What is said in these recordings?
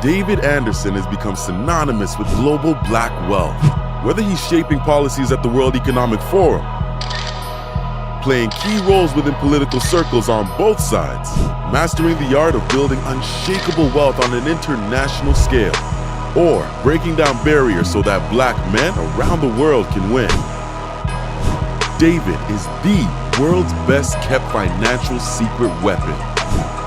David Anderson has become synonymous with global black wealth. Whether he's shaping policies at the World Economic Forum, playing key roles within political circles on both sides, mastering the art of building unshakable wealth on an international scale, or breaking down barriers so that black men around the world can win. David is the world's best kept financial secret weapon.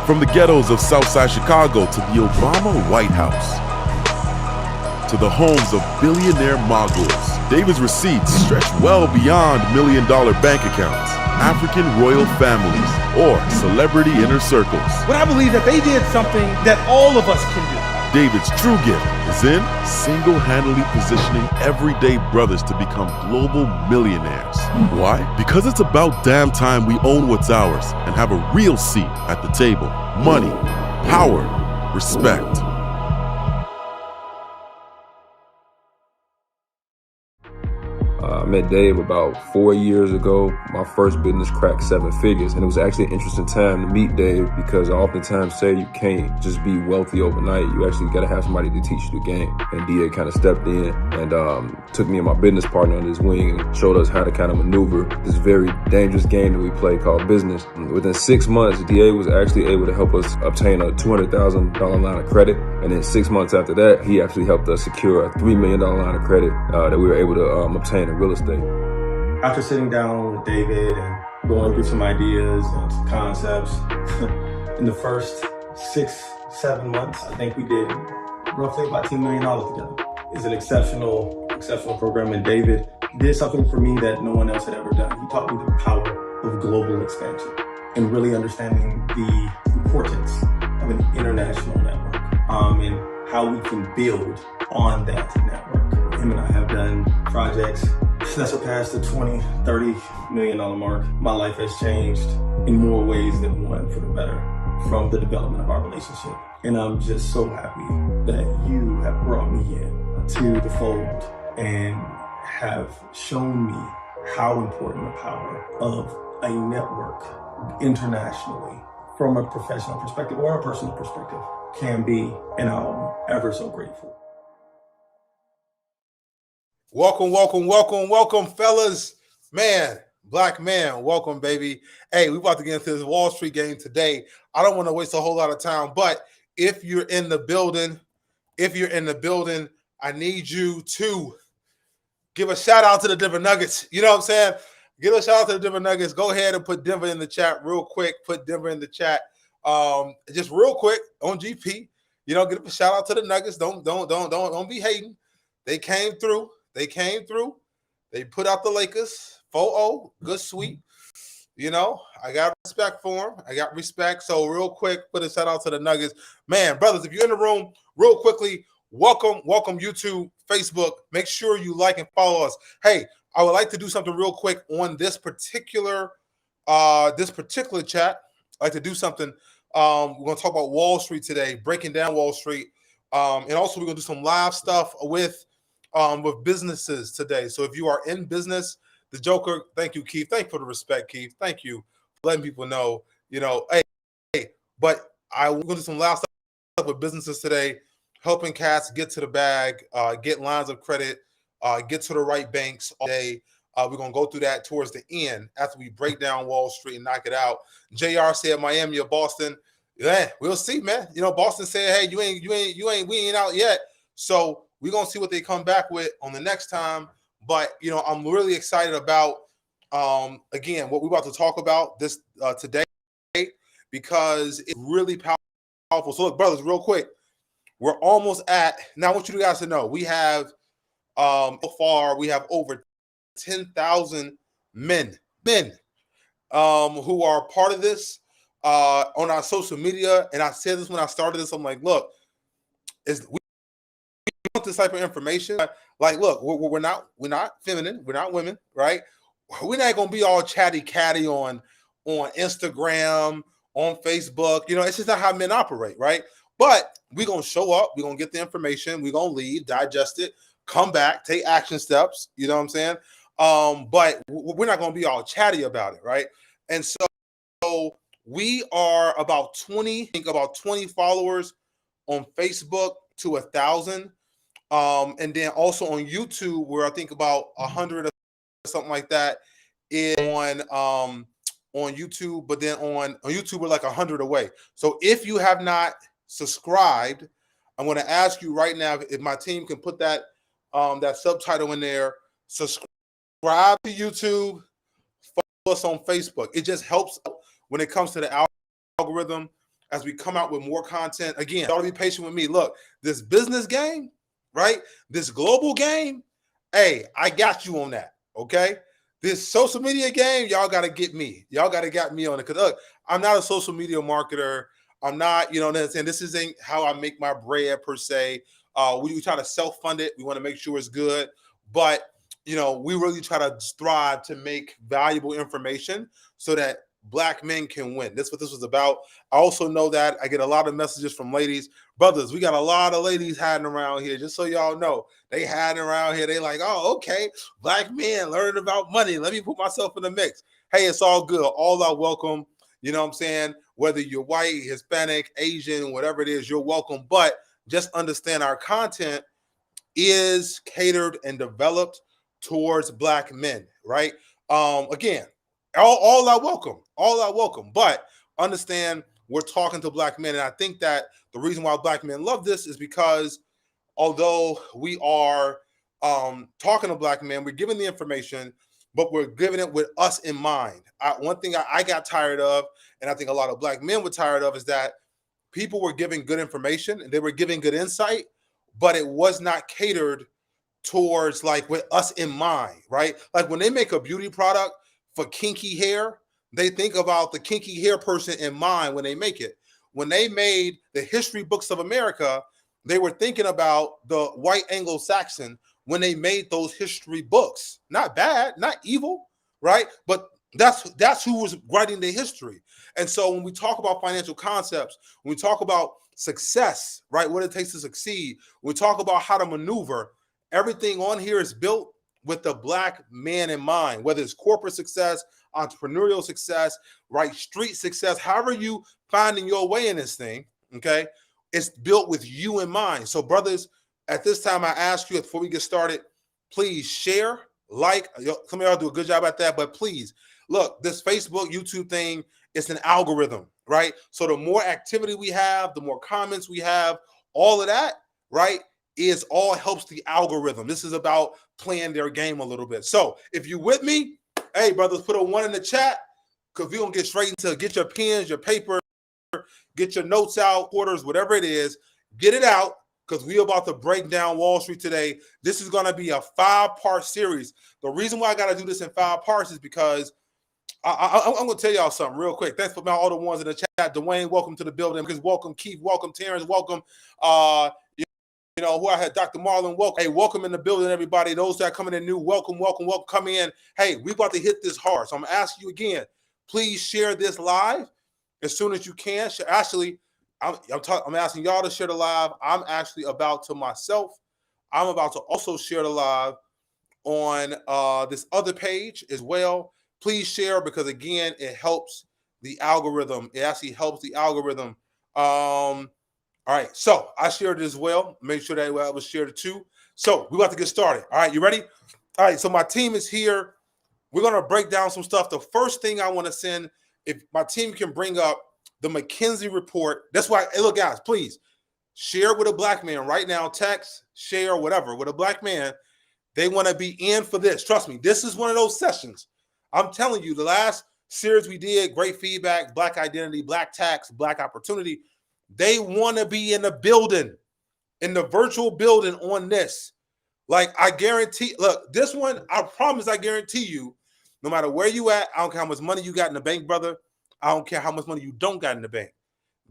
From the ghettos of Southside Chicago to the Obama White House, to the homes of billionaire moguls, David's receipts stretch well beyond million-dollar bank accounts, African royal families, or celebrity inner circles. But I believe that they did something that all of us can do. David's true gift is in single-handedly positioning everyday brothers to become global millionaires. Why? Because it's about damn time we own what's ours and have a real seat at the table. Money, power, respect. I met Dave about 4 years ago. My first business cracked 7 figures, and it was actually an interesting time to meet Dave because I oftentimes say you can't just be wealthy overnight. You actually got to have somebody to teach you the game. And DA kind of stepped in and took me and my business partner under his wing and showed us how to kind of maneuver this very dangerous game that we play called business. And within 6 months, DA was actually able to help us obtain a $200,000 line of credit. And then 6 months after that, he actually helped us secure a $3 million line of credit that we were able to obtain in real estate. After sitting down with David and going through some ideas and some concepts, in the first 6-7 months, I think we did roughly about $10 million together. It's an exceptional program, and David did something for me that no one else had ever done. He taught me the power of global expansion and really understanding the importance of an international network and how we can build on that network. Him and I have done projects that surpassed the $20-30 million mark. My life has changed in more ways than one for the better from the development of our relationship. And I'm just so happy that you have brought me in to the fold and have shown me how important the power of a network internationally from a professional perspective or a personal perspective can be, and I'm ever so grateful. Welcome, fellas. Man, black man, welcome, baby. Hey, we're about to get into this Wall Street game today. I don't want to waste a whole lot of time, but if you're in the building, I need you to give a shout out to the Denver Nuggets. You know what I'm saying? Give a shout out to the Denver Nuggets. Go ahead and put Denver in the chat real quick. Put Denver in the chat. Just real quick on GP. You know, give a shout out to the Nuggets. Don't be hating. They came through. They put out the Lakers 4-0. Good sweep. You know, I got respect for them. I got respect. So real quick, put a shout out to the Nuggets. Man, brothers, if you're in the room, real quickly, welcome YouTube, Facebook. Make sure you like and follow us. Hey, I would like to do something real quick on this particular chat. I'd like to do something. We're going to talk about Wall Street today, breaking down Wall Street. And also we're going to do some live stuff with businesses today. So if you are in business, the Joker, thank you, Keith. Thank you for the respect, Keith. Thank you for letting people know, hey, but we're going to do some live stuff with businesses today, helping cats get to the bag, get lines of credit, get to the right banks all day. We're going to go through that towards the end after we break down Wall Street and knock it out. JR said Miami or Boston. Yeah, we'll see, man. You know, Boston said, hey, we ain't out yet. So we're going to see what they come back with on the next time. But, you know, I'm really excited about, again, what we're about to talk about this today because it's really powerful. So, look, brothers, real quick, we're almost at – now I want you guys to know we have so far we have over 10,000 men who are part of this on our social media. And I said this when I started this. I'm like, look, we want this type of information. Like, look, we're not feminine. We're not women, right? We're not going to be all chatty catty on Instagram, on Facebook. You know, it's just not how men operate, right? But we're going to show up. We're going to get the information. We're going to leave, digest it, come back, take action steps. You know what I'm saying? But we're not going to be all chatty about it, right? And so we are about 20 followers on Facebook. to 1,000. And then also on YouTube, where I think about 100 or something like that is on YouTube, but then on YouTube we're like 100 away. So if you have not subscribed, I'm going to ask you right now if my team can put that that subtitle in there. Subscribe to YouTube, follow us on Facebook. It just helps when it comes to the algorithm as we come out with more content. Again, y'all be patient with me. Look, this business game, right? This global game, hey, I got you on that, okay? This social media game, y'all got to get me. Y'all got to get me on it. Because look, I'm not a social media marketer. I'm not, you know what I'm saying? This isn't how I make my bread per se. We try to self-fund it. We want to make sure it's good. But, you know, we really try to strive to make valuable information so that Black men can win. That's what this was about. I also know that I get a lot of messages from ladies. Brothers, we got a lot of ladies hiding around here. Just so y'all know, they hiding around here. They like, oh, okay, Black men learning about money. Let me put myself in the mix. Hey, it's all good. All are welcome. You know what I'm saying? Whether you're white, Hispanic, Asian, whatever it is, you're welcome. But just understand our content is catered and developed towards Black men, right? Again, all are welcome. All are welcome. But understand we're talking to Black men. And I think that the reason why Black men love this is because although we are talking to Black men, we're giving the information, but we're giving it with us in mind. One thing I got tired of, and I think a lot of Black men were tired of, is that people were giving good information and they were giving good insight, but it was not catered towards like with us in mind, right? Like when they make a beauty product for kinky hair, they think about the kinky hair person in mind when they make it. When they made the history books of America, they were thinking about the white Anglo-Saxon when they made those history books. Not bad, not evil, right? But that's who was writing the history. And so when we talk about financial concepts, when we talk about success, right, what it takes to succeed, when we talk about how to maneuver, everything on here is built with the Black man in mind, whether it's corporate success, entrepreneurial success, right, street success, however you finding your way in this thing, okay, it's built with you in mind. So brothers, at this time, I ask you, before we get started, please share, like, some of y'all do a good job at that, but please, look, this Facebook, YouTube thing, it's an algorithm, right? So the more activity we have, the more comments we have, all of that, right, is all helps the algorithm. This is about playing their game a little bit. So if you're with me, hey, brothers, put a 1 in the chat, because we're going to get straight into get your pens, your paper, get your notes out, quarters, whatever it is, get it out, because we're about to break down Wall Street today. This is going to be a 5-part series. The reason why I got to do this in 5 parts is because I'm going to tell y'all something real quick. Thanks for all the ones in the chat. Dwayne, welcome to the building. Because welcome, Keith, welcome, Terrence, welcome. You know, who I had, Dr. Marlon, welcome. Hey, welcome in the building, everybody. Those that are coming in new, welcome, welcome, welcome. Come in. Hey, we about to hit this hard. So I'm going to ask you again, please share this live as soon as you can. Actually, I'm asking y'all to share the live. I'm actually about to myself. I'm about to also share the live on this other page as well. Please share, because again, it helps the algorithm. It actually helps the algorithm. All right, so I shared it as well. Make sure that I was shared it too. So we're about to get started. All right, you ready? All right, so my team is here. We're going to break down some stuff. The first thing I want to send, if my team can bring up the McKinsey report. That's why, hey, look, guys, please share with a Black man right now. Text, share, whatever, with a Black man. They want to be in for this. Trust me, this is one of those sessions. I'm telling you, the last series we did, great feedback, Black identity, Black tax, Black opportunity. They want to be in the building, in the virtual building on this. Like, I guarantee, look, this one, I promise, I guarantee you, no matter where you at, I don't care how much money you got in the bank, brother. I don't care how much money you don't got in the bank.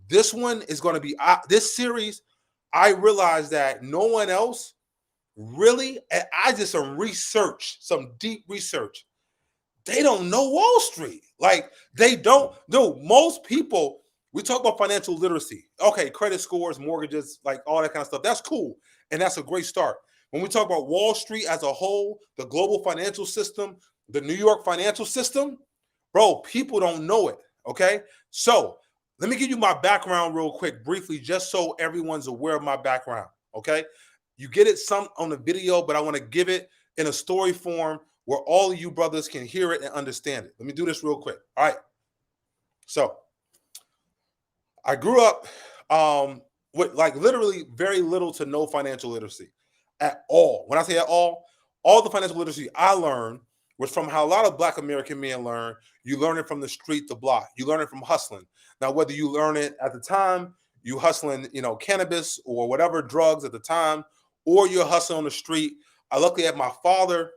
This one is going to be, this series, I realize that no one else really, and I did some research, some deep research. They don't know Wall Street. Like, they don't know. Most people, we talk about financial literacy. Okay, credit scores, mortgages, like all that kind of stuff. That's cool. And that's a great start. When we talk about Wall Street as a whole, the global financial system, the New York financial system, bro, people don't know it. Okay. So Let me give you my background real quick, briefly, just so everyone's aware of my background, okay? You get it some on the video, but I want to give it in a story form where all of you brothers can hear it and understand it. Let me do this real quick. All right. So I grew up with like literally very little to no financial literacy at all. When I say at all the financial literacy I learned was from how a lot of Black American men learn. You learn it from the street, the block. You learn it from hustling. Now, whether you learn it at the time, you hustling, cannabis or whatever drugs at the time, or you're hustling on the street. I luckily had my father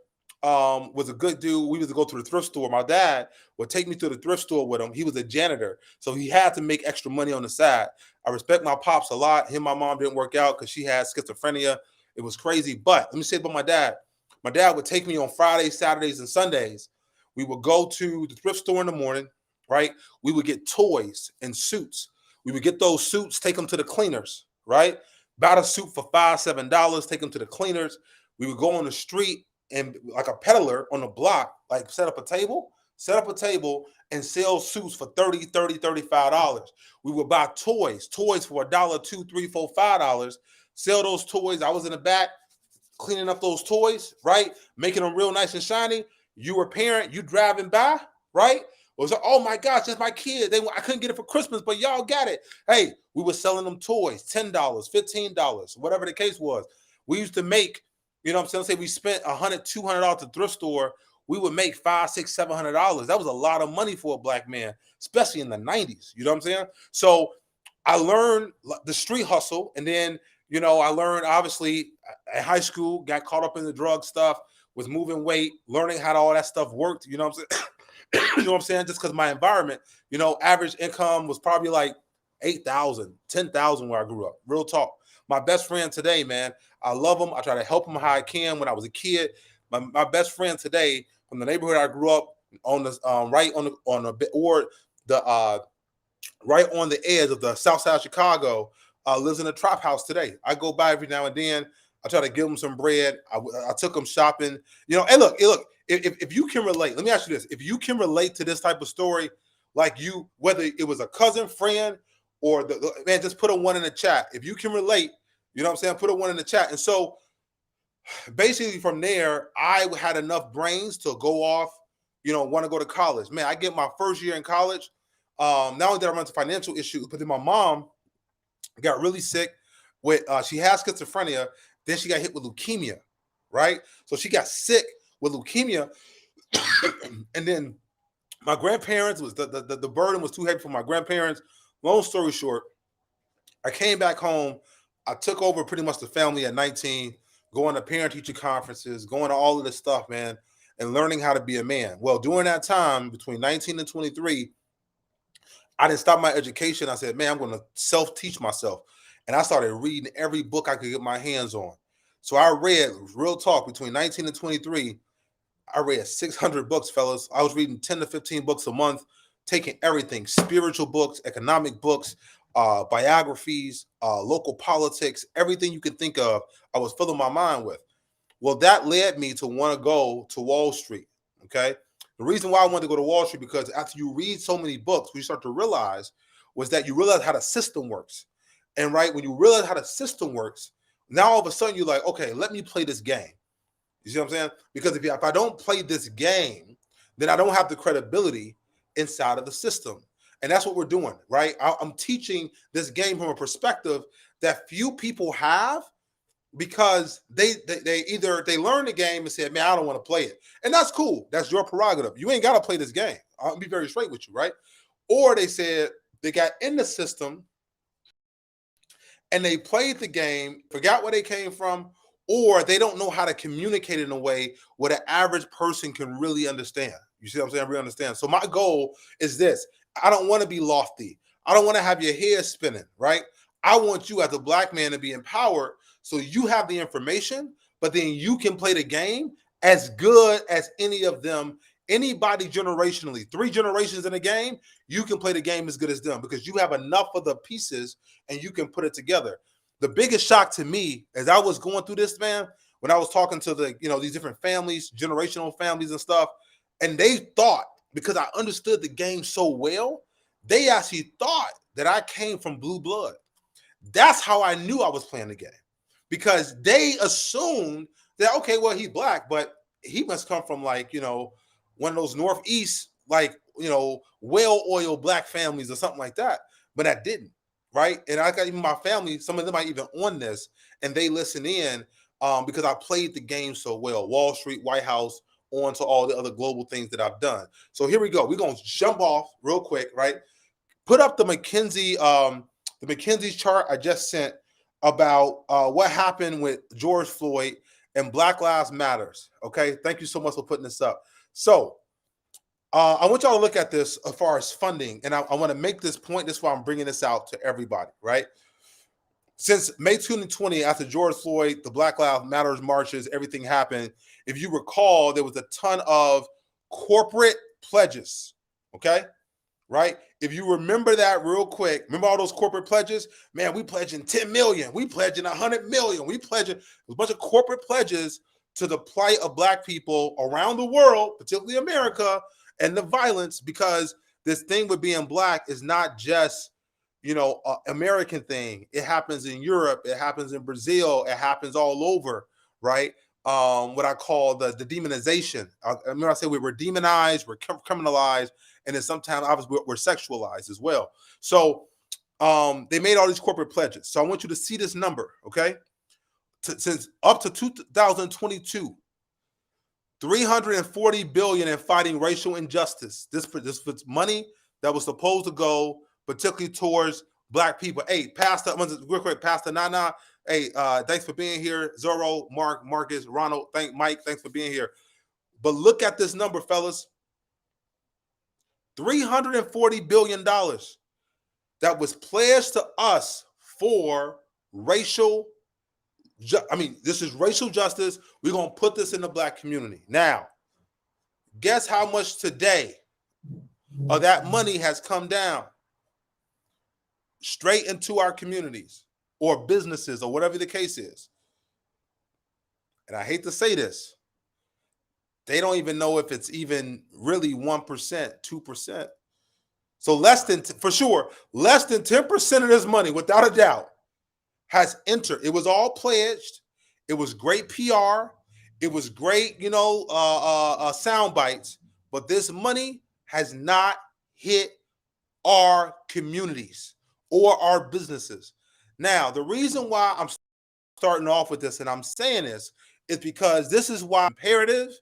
was a good dude. We used to go to the thrift store. My dad would take me to the thrift store with him. He was a janitor, so he had to make extra money on the side. I respect my pops a lot. Him and my mom didn't work out because she had schizophrenia. It was crazy. But let me say about my dad. My dad would take me on Fridays, Saturdays, and Sundays. We would go to the thrift store in the morning, right? We would get toys and suits. We would get those suits, take them to the cleaners, right? Buy a suit for $5, $7, take them to the cleaners. We would go on the street and like a peddler on the block, like set up a table and sell suits for $35. We would buy toys for $1, $2, $3, $4, $5, sell those toys. I was in the back cleaning up those toys, right? Making them real nice and shiny. You were a parent, you driving by, right? It was like, oh my gosh, that's my kid. I couldn't get it for Christmas, but y'all got it. Hey, we were selling them toys, $10, $15, whatever the case was. We used to make, you know what I'm saying? Say we spent $100, $200 at the thrift store, we would make $500, $600, $700. That was a lot of money for a Black man, especially in the 90s. You know what I'm saying? So I learned the street hustle, and then I learned obviously at high school, got caught up in the drug stuff, was moving weight, learning how all that stuff worked. You know what I'm saying? You know what I'm saying? Just because my environment, average income was probably like $8,000, $10,000 where I grew up. Real talk. My best friend today, man, I love him. I try to help him how I can. When I was a kid, my best friend today from the neighborhood I grew up on the right on the edge of the South Side of Chicago. Lives in a trap house today. I go by every now and then. I try to give him some bread. I took him shopping. And look. If you can relate, let me ask you this: if you can relate to this type of story, like whether it was a cousin, friend, or the man, just put a 1 in the chat. If you can relate, you know what I'm saying? Put a 1 in the chat. And so, basically, from there, I had enough brains to go off. Want to go to college. Man, I get my first year in college. Not only did I run into financial issues, but then my mom got really sick with she has schizophrenia, then she got hit with leukemia, right? So she got sick with leukemia, and then my grandparents was the burden was too heavy for my grandparents. Long story short, I came back home. I took over pretty much the family at 19, going to parent-teacher conferences, going to all of this stuff, man, and learning how to be a man. Well, during that time, between 19 and 23, I didn't stop my education. I said, man, I'm going to self-teach myself. And I started reading every book I could get my hands on. So I read, real talk, between 19 and 23, I read 600 books, fellas. I was reading 10 to 15 books a month, taking everything, spiritual books, economic books, biographies, local politics, everything you can think of, I was filling my mind with. Well, that led me to want to go to Wall Street, okay? The reason why I wanted to go to Wall Street, because after you read so many books, what you start to realize was that you realize how the system works. And right, when you realize how the system works, now all of a sudden you're like, okay, let me play this game. You see what I'm saying? Because if I don't play this game, then I don't have the credibility inside of the system. And that's what we're doing, right? I'm teaching this game from a perspective that few people have, because they either learn the game and say, man, I don't want to play it. And that's cool. That's your prerogative. You ain't got to play this game. I'll be very straight with you, right? Or they said they got in the system and they played the game, forgot where they came from, or they don't know how to communicate in a way where the average person can really understand. You see what I'm saying? Really understand. So my goal is this. I don't want to be lofty. I don't want to have your hair spinning, right? I want you as a Black man to be empowered, so you have the information, but then you can play the game as good as any of them, anybody generationally. 3 generations in a game, you can play the game as good as them because you have enough of the pieces and you can put it together. The biggest shock to me as I was going through this, man, when I was talking to these different families, generational families and stuff, and they thought, because I understood the game so well, they actually thought that I came from blue blood. That's how I knew I was playing the game, because they assumed that, okay, well, he's black, but he must come from like, one of those Northeast, like, whale oil black families or something like that. But I didn't, right? And I got even my family, some of them are even on this, and they listen in because I played the game so well. Wall Street, White House, on to all the other global things that I've done. So here we go. We're going to jump off real quick, right? Put up the McKinsey chart I just sent about what happened with George Floyd and Black Lives Matters. Okay, thank you so much for putting this up. So I want y'all to look at this as far as funding, and I want to make this point. This is why I'm bringing this out to everybody, right? Since May 2020, after George Floyd, the Black Lives Matters marches, everything happened. If you recall, there was a ton of corporate pledges, okay? Right? If you remember that real quick, remember all those corporate pledges? Man, we pledging 10 million, we pledging 100 million, we pledging a bunch of corporate pledges to the plight of Black people around the world, particularly America, and the violence, because this thing with being Black is not just, American thing. It happens in Europe, it happens in Brazil, it happens all over, right? What I call the demonization. I remember I said we were demonized, we're criminalized, and then sometimes obviously we're sexualized as well. So they made all these corporate pledges. So I want you to see this number, okay? Since up to 2022, 340 billion in fighting racial injustice. This was money that was supposed to go particularly towards Black people. Hey, Pastor, real quick, Pastor Nana. Hey, thanks for being here. Zorro, Mark, Marcus, Ronald, Mike, thanks for being here. But look at this number, fellas. $340 billion that was pledged to us for racial, this is racial justice. We're going to put this in the Black community. Now, guess how much today of that money has come down straight into our communities or businesses or whatever the case is. And I hate to say this, they don't even know if it's even really 1%, 2%. So less than 10% of this money, without a doubt, has entered. It was all pledged. It was great PR. It was great, sound bites. But this money has not hit our communities or our businesses. Now, the reason why I'm starting off with this and I'm saying this is because this is why imperative,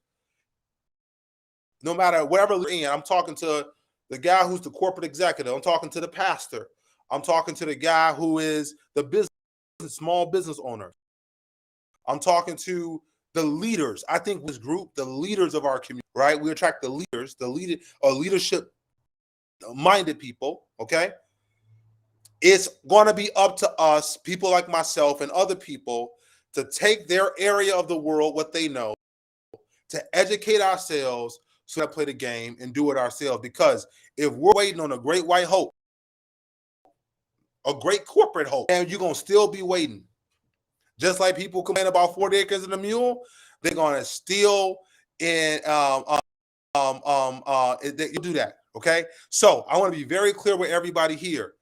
no matter whatever we're in, I'm talking to the guy who's the corporate executive. I'm talking to the pastor. I'm talking to the guy who is the small business owner. I'm talking to the leaders. I think this group, the leaders of our community, right? We attract the leaders, leadership-minded people, okay? It's going to be up to us, people like myself and other people, to take their area of the world, what they know, to educate ourselves so that play the game and do it ourselves. Because if we're waiting on a great white hope, a great corporate hope, and you're going to still be waiting. Just like people complain about 40 acres and a mule, they're going to still you do that, okay? So I want to be very clear with everybody here.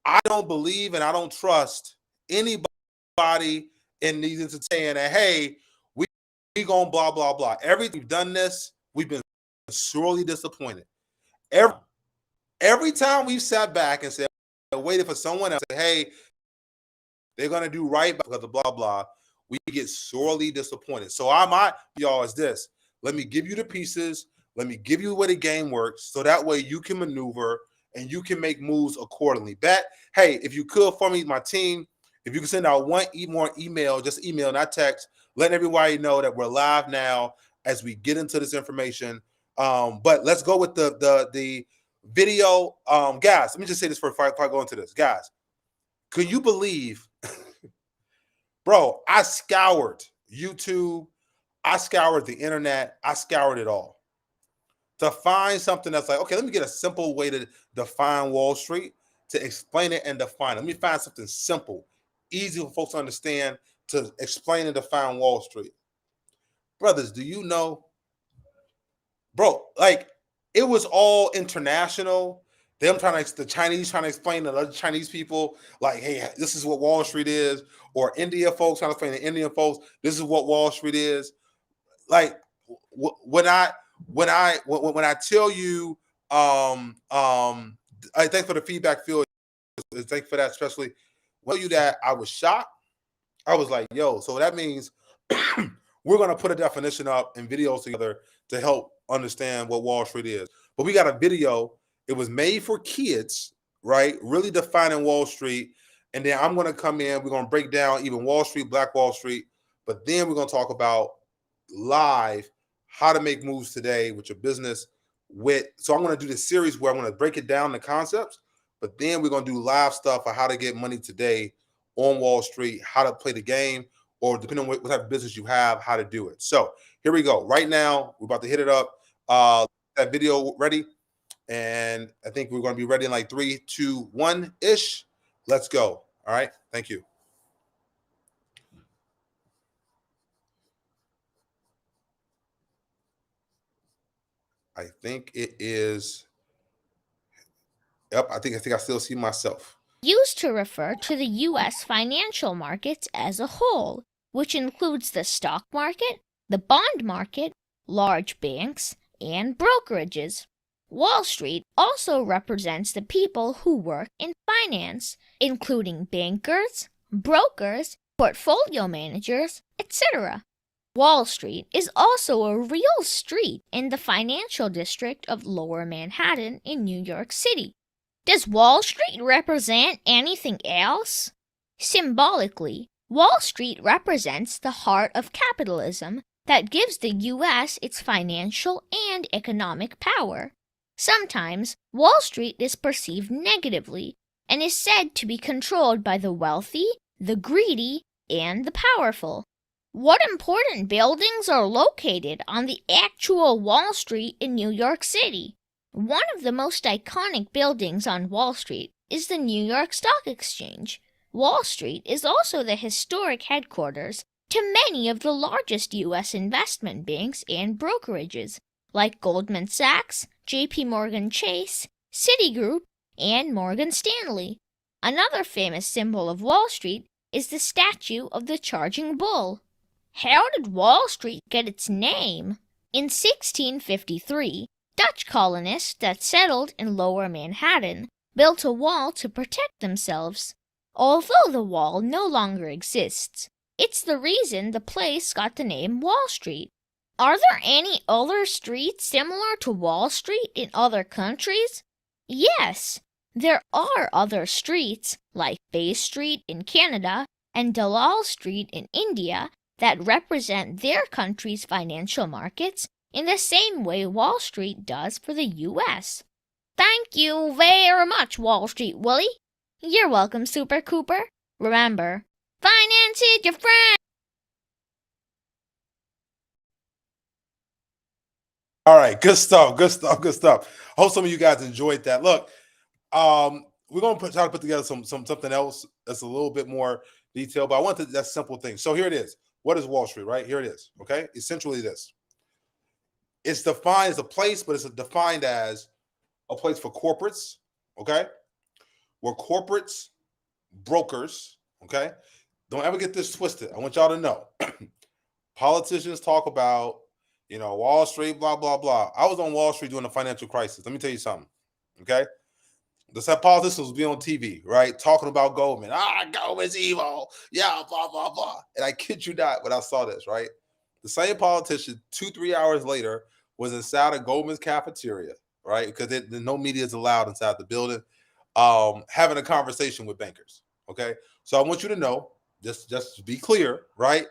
I don't believe and I don't trust anybody in these entertainment that, hey, we going blah, blah, blah. We've done this, we've been sorely disappointed. Every time we've sat back and said, waited for someone else to say, hey, they're going to do right because of blah, blah, we get sorely disappointed. So y'all is this. Let me give you the pieces. Let me give you the way the game works so that way you can maneuver and you can make moves accordingly. Hey, if you could for me, my team, if you can send out one more email, just email, not text, letting everybody know that we're live now as we get into this information. But let's go with the video. Guys, let me just say this before I go into this. Guys, could you believe, bro, I scoured YouTube, I scoured the internet, I scoured it all to find something that's like, okay, let me get a simple way to define Wall Street, to explain it and define it. Let me find something simple, easy for folks to understand, to explain and define Wall Street. Brothers, do you know, bro, like it was all international. the Chinese trying to explain to other Chinese people, like, hey, this is what Wall Street is, or India folks trying to explain to Indian folks, this is what Wall Street is. Like when I tell you, I thank for the feedback, Phil. Thank for that, especially when I tell you that I was shocked. I was like, yo, so that means we're gonna put a definition up and videos together to help understand what Wall Street is. But we got a video. It was made for kids, right? Really defining Wall Street. And then I'm gonna come in. We're gonna break down even Wall Street, Black Wall Street. But then we're gonna talk about live how to make moves today with your business. So I'm gonna do this series where I'm gonna break it down the concepts, but then we're gonna do live stuff on how to get money today on Wall Street, how to play the game, or depending on what type of business you have, how to do it. So here we go. Right now, we're about to hit it up. That video ready. And I think we're going to be ready in like 3, 2, 1-ish. Let's go. All right. Thank you. I think it is. Yep. I think I still see myself. Used to refer to the U.S. financial markets as a whole, which includes the stock market, the bond market, large banks, and brokerages. Wall Street also represents the people who work in finance, including bankers, brokers, portfolio managers, etc. Wall Street is also a real street in the financial district of Lower Manhattan in New York City. Does Wall Street represent anything else? Symbolically, Wall Street represents the heart of capitalism that gives the U.S. its financial and economic power. Sometimes, Wall Street is perceived negatively and is said to be controlled by the wealthy, the greedy, and the powerful. What important buildings are located on the actual Wall Street in New York City? One of the most iconic buildings on Wall Street is the New York Stock Exchange. Wall Street is also the historic headquarters to many of the largest U.S. investment banks and brokerages, like Goldman Sachs, J.P. Morgan Chase, Citigroup, and Morgan Stanley. Another famous symbol of Wall Street is the statue of the Charging Bull. How did Wall Street get its name? In 1653, Dutch colonists that settled in Lower Manhattan built a wall to protect themselves. Although the wall no longer exists, it's the reason the place got the name Wall Street. Are there any other streets similar to Wall Street in other countries? Yes, there are other streets like Bay Street in Canada and Dalal Street in India that represent their country's financial markets in the same way Wall Street does for the U.S. Thank you very much, Wall Street Willie. You're welcome, Super Cooper. Remember, finance is your friend. All right, good stuff. Hope some of you guys enjoyed that. Look, we're gonna try to put together something else that's a little bit more detailed, but I want that simple thing. So here it is. What is Wall Street? Right here it is. Okay, essentially this. It's defined as a place, but it's defined as a place for corporates. Okay, where corporates, brokers. Okay, don't ever get this twisted. I want y'all to know. Politicians talk about, Wall Street, blah, blah, blah. I was on Wall Street during the financial crisis. Let me tell you something, okay? The politicians be on TV, right, talking about Goldman. Goldman's evil. Yeah, blah, blah, blah. And I kid you not, when I saw this, right? The same politician 2-3 hours later was inside of Goldman's cafeteria, right? Because no media is allowed inside the building, having a conversation with bankers, okay? So I want you to know, just to be clear, right?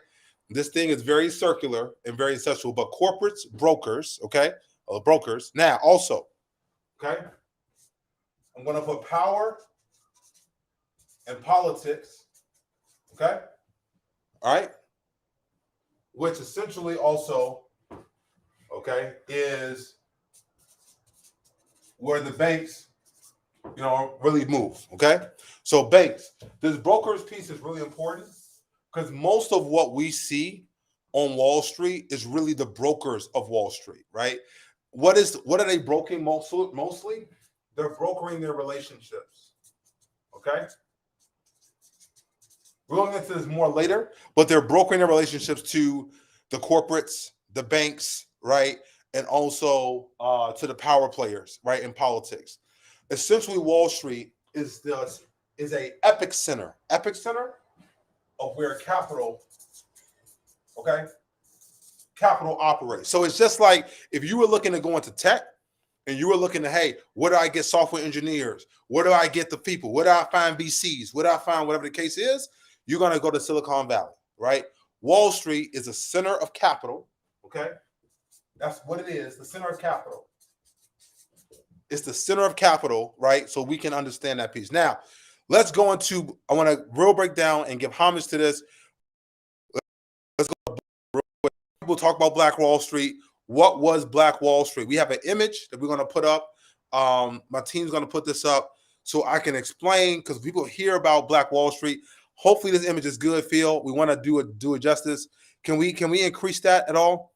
This thing is very circular and very sexual, but corporates, brokers, okay? Brokers. Now, also, okay? I'm going to put power and politics, okay? All right? Which essentially also, okay, is where the banks, really move, okay? So banks, this brokers piece is really important, because most of what we see on Wall Street is really the brokers of Wall Street, right? What are they broking mostly? They're brokering their relationships. Okay? We're going to get to this more later, but they're brokering their relationships to the corporates, the banks, right? And also to the power players, right, in politics. Essentially, Wall Street is a epicenter of where capital operates. So it's just like if you were looking to go into tech and you were looking to, hey, where do I get software engineers? Where do I get the people? Where do I find VCs? Where do I find whatever the case is? You're going to go to Silicon Valley, right? Wall Street is a center of capital, okay? That's what it is, the center of capital. It's the center of capital, right? So we can understand that piece. Now, let's go into, I want to real break down and give homage to this. Let's go. People talk about Black Wall Street. What was Black Wall Street? We have an image that we're going to put up. My team's going to put this up so I can explain, because people hear about Black Wall Street. Hopefully this image is good, Phil. We want to do it justice. Can we increase that at all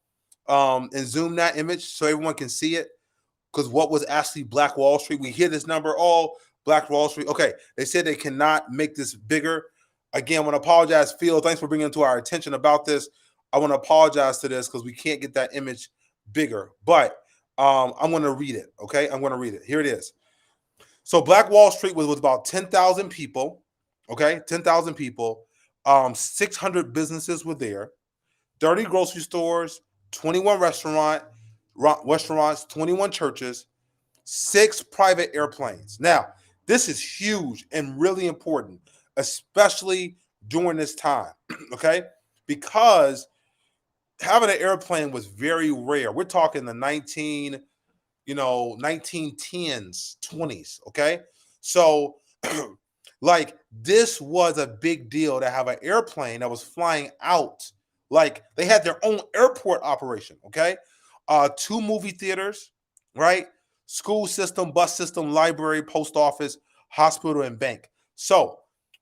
and zoom that image so everyone can see it? Because what was actually Black Wall Street? We hear this number, Black Wall Street. Okay, they said they cannot make this bigger. Again, I want to apologize, Phil. Thanks for bringing it to our attention about this. I want to apologize to this because we can't get that image bigger. But I'm going to read it, okay? I'm going to read it. Here it is. So Black Wall Street was about 10,000 people, okay? 10,000 people. 600 businesses were there. 30 grocery stores, 21 restaurants, 21 churches, 6 private airplanes. Now, this is huge and really important, especially during this time, okay? Because having an airplane was very rare. We're talking the 1910s, 20s, okay? So, like, this was a big deal to have an airplane that was flying out. Like, they had their own airport operation, okay? 2 movie theaters, right? School system, bus system, library, post office, hospital, and bank. So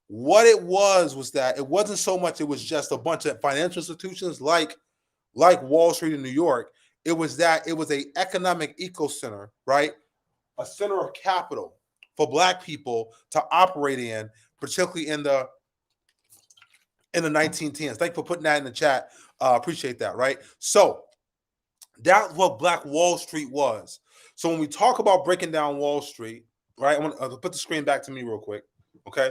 what it was that it wasn't so much, it was just a bunch of financial institutions like Wall Street in New York. It was an economic ecocenter, right? A center of capital for Black people to operate in, particularly in the 1910s. Thank you for putting that in the chat. Appreciate that, right? So that's what Black Wall Street was. So when we talk about breaking down Wall Street, right? I'm going to put the screen back to me real quick, okay?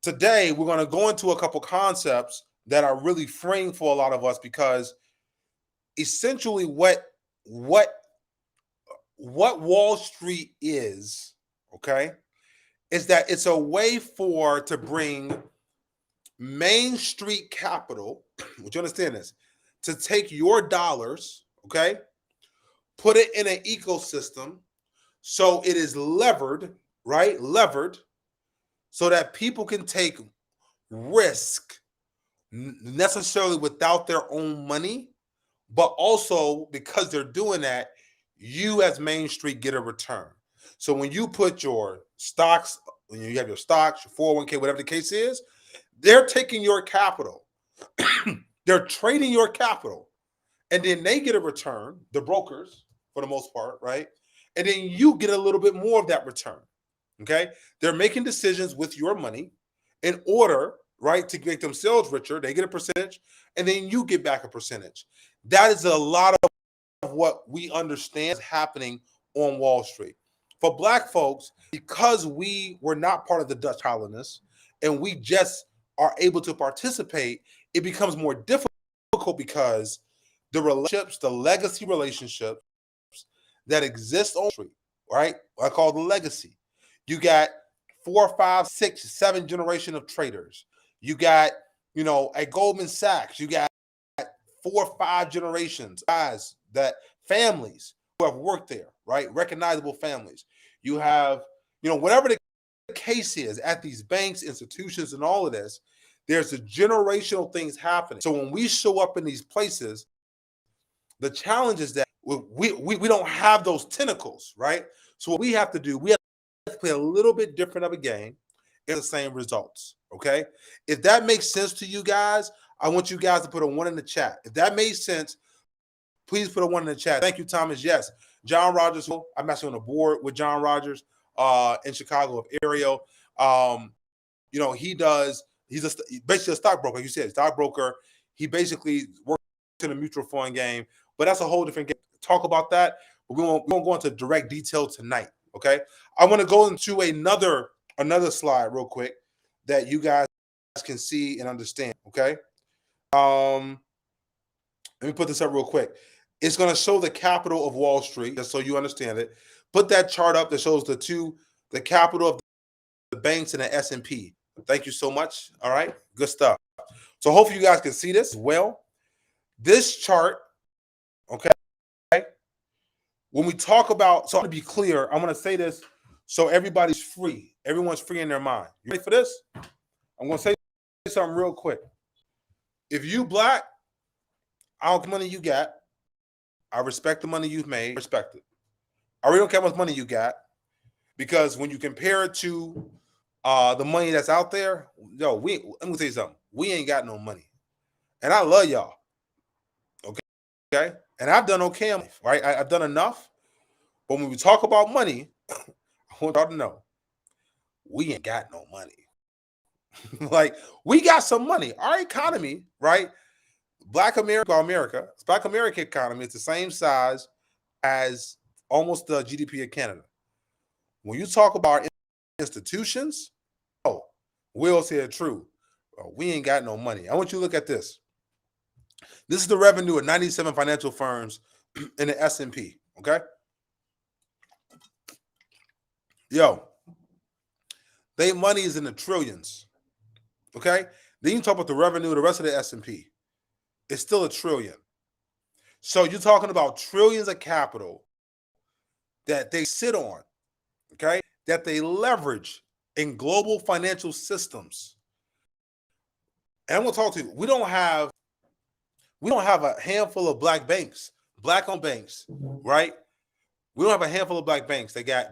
Today, we're going to go into a couple concepts that are really freeing for a lot of us, because essentially what Wall Street is, okay, is that it's a way to bring Main Street capital, would you understand this, to take your dollars, okay, put it in an ecosystem so it is levered, right? Levered, so that people can take risk necessarily without their own money, but also because they're doing that, you as Main Street get a return. So when you put your stocks, when you have your stocks, your 401k, whatever the case is, they're taking your capital. They're trading your capital. And then they get a return, the brokers, for the most part, right? And then you get a little bit more of that return, okay? They're making decisions with your money in order, right, to make themselves richer. They get a percentage, and then you get back a percentage. That is a lot of what we understand is happening on Wall Street. For Black folks, because we were not part of the Dutch colonists and we just are able to participate, it becomes more difficult because the relationships, the legacy relationships that exist on Wall Street, right? I call the legacy. You got 4, 5, 6, 7 generation of traders. You got, at Goldman Sachs, you got 4 or 5 generations, guys, that families who have worked there, right? Recognizable families. You have, whatever the case is at these banks, institutions, and all of this, there's a generational things happening. So when we show up in these places, the challenge is that we don't have those tentacles, right? So what we have to do, we have to play a little bit different of a game in the same results, okay? If that makes sense to you guys, I want you guys to put a 1 in the chat. If that made sense, please put a 1 in the chat. Thank you, Thomas. Yes, John Rogers, I'm actually on the board with John Rogers in Chicago of Aereo. He's basically a stockbroker. Like you said, stockbroker. He basically works in a mutual fund game, but that's a whole different game. Talk about that. But we won't go into direct detail tonight. Okay. I want to go into another slide real quick that you guys can see and understand. Okay. Let me put this up real quick. It's going to show the capital of Wall Street, just so you understand it. Put that chart up that shows the capital of the banks and the S&P. Thank you so much. All right, good stuff. So hopefully you guys can see this well. This chart, okay, when we talk about, so to be clear, I'm going to say this so everybody's free. Everyone's free in their mind. You ready for this? I'm going to say something real quick. If you Black, I don't care how much money you got. I respect the money you've made. Respect it. I really don't care how much money you got, because when you compare it to the money that's out there, I'm gonna tell you something. We ain't got no money, and I love y'all. Okay, and I've done okay in life, right? I've done enough. But when we talk about money, I want y'all to know we ain't got no money. Like, we got some money. Our economy, right? Black America economy is the same size as almost the GDP of Canada. When you talk about our institutions, Will said true. We ain't got no money. I want you to look at this. This is the revenue of 97 financial firms in the S&P, okay? They money is in the trillions, okay? Then you talk about the revenue of the rest of the S&P. It's still a trillion. So you're talking about trillions of capital that they sit on, okay, that they leverage in global financial systems. And I'm going to talk to you. We don't have a handful of Black banks, Black-owned banks, right? We don't have a handful of Black banks. They got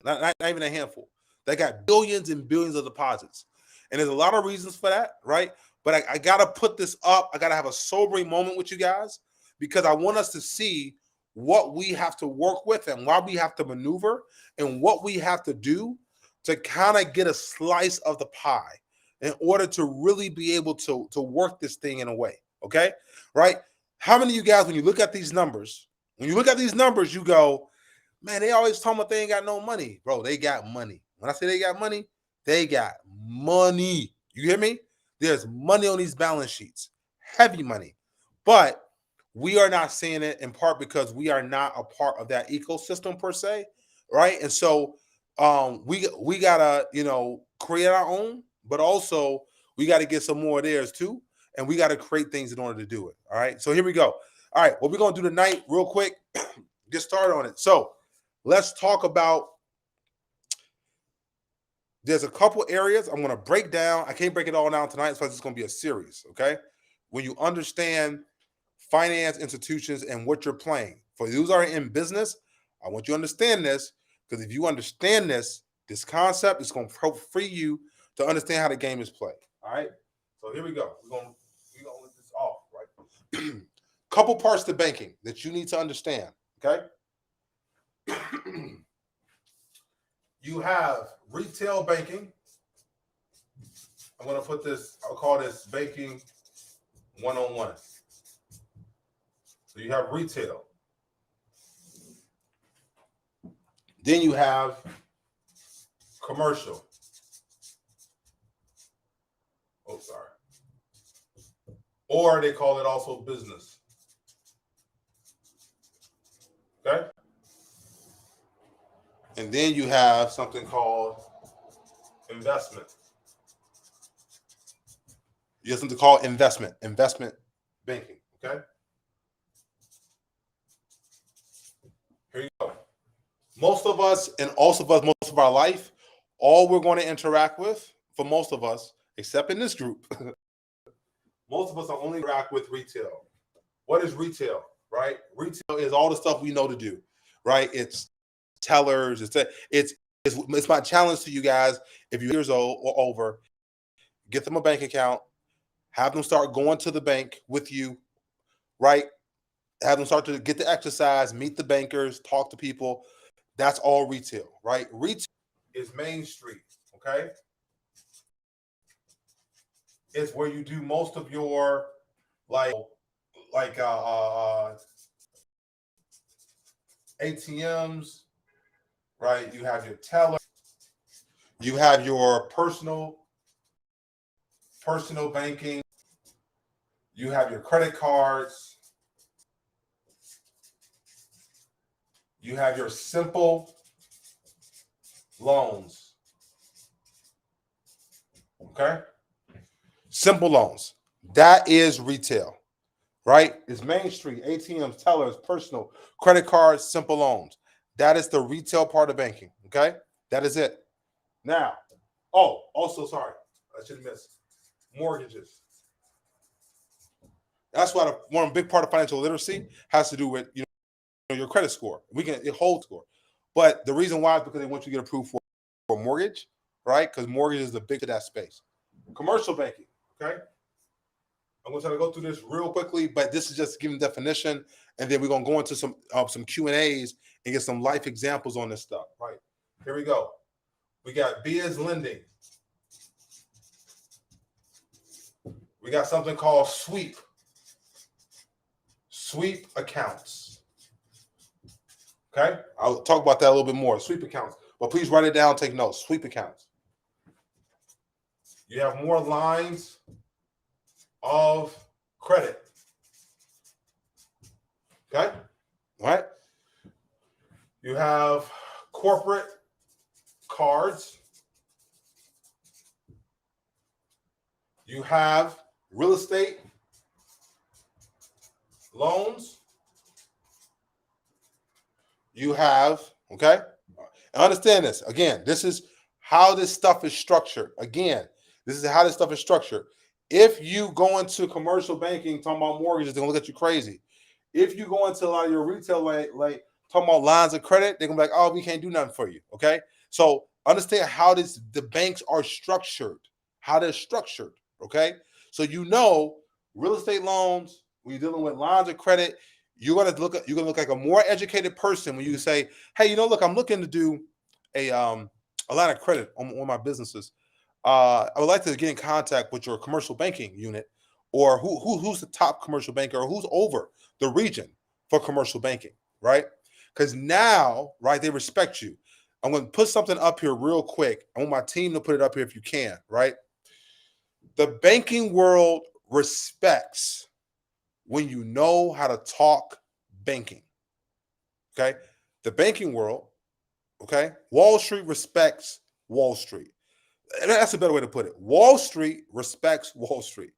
not even a handful. They got billions and billions of deposits. And there's a lot of reasons for that, right? But I got to put this up. I got to have a sobering moment with you guys, because I want us to see what we have to work with and why we have to maneuver and what we have to do to kind of get a slice of the pie in order to really be able to work this thing in a way, okay? Right? How many of you guys, when you look at these numbers, you go, man, they always talking about they ain't got no money. Bro, they got money. When I say they got money, they got money. You hear me? There's money on these balance sheets, heavy money. But we are not seeing it, in part because we are not a part of that ecosystem per se, right? And so we gotta, create our own, but also we got to get some more of theirs too. And we got to create things in order to do it. All right. So here we go. All right. What we're going to do tonight, real quick, get started on it. So let's talk about, there's a couple areas I'm going to break down. I can't break it all down tonight, so it's going to be a series, okay? When you understand finance institutions and what you're playing. For those who are in business, I want you to understand this, because if you understand this concept is going to free you to understand how the game is played, all right? So here we go. We're going to let this off, right? Couple parts to banking that you need to understand, okay? You have retail banking. I'm going to put this, I'll call this banking 101. So you have retail. Then you have commercial. Oh, sorry. Or they call it also business. Okay? And then you have something called investment. You have something called investment banking, okay? Here you go. Most of us most of our life, all we're going to interact with, for most of us, except in this group, most of us are only interact with retail. What is retail, right? Retail is all the stuff we know to do, right? It's tellers. It's my challenge to you guys. If you're years old or over, get them a bank account, have them start going to the bank with you, right? have them start to get the exercise, meet the bankers, talk to people. That's all retail, right? Retail is Main Street, okay? It's where you do most of your like ATMs, right? You have your teller, you have your personal banking, you have your credit cards, you have your simple loans. Okay? Simple loans. That is retail, right? It's Main Street, ATMs, tellers, personal, credit cards, simple loans. That is the retail part of banking. Okay? That is it. Now, also, sorry, I should have missed mortgages. That's why one big part of financial literacy has to do with your credit score. It holds score, but the reason why is because they want you to get approved for a mortgage, right? Because mortgage is the big of that space. Commercial banking, okay. I'm going to try to go through this real quickly, but this is just giving definition, and then we're going to go into some Q&As and get some life examples on this stuff. Right, here we go. We got biz lending. We got something called sweep accounts. Okay, I'll talk about that a little bit more. Sweep accounts, but please write it down. Take notes. Sweep accounts. You have more lines of credit. Okay, all right. You have corporate cards. You have real estate loans. You have, okay, understand this. Again, this is how this stuff is structured. Again, this is how this stuff is structured. If you go into commercial banking talking about mortgages, they're gonna look at you crazy. If you go into a lot of your retail, like talking about lines of credit, they're gonna be like, oh, we can't do nothing for you. Okay. So understand how the banks are structured, how they're structured. Okay. So real estate loans, when you're dealing with lines of credit, you're gonna look like a more educated person when you say, hey, look, I'm looking to do a line of credit on my businesses. I would like to get in contact with your commercial banking unit, or who's the top commercial banker, or who's over the region for commercial banking, right? Because now, right, they respect you. I'm going to put something up here real quick. I want my team to put it up here if you can, right? The banking world respects when you know how to talk banking, okay? The banking world, okay? Wall Street respects Wall Street. That's a better way to put it. Wall Street respects Wall Street.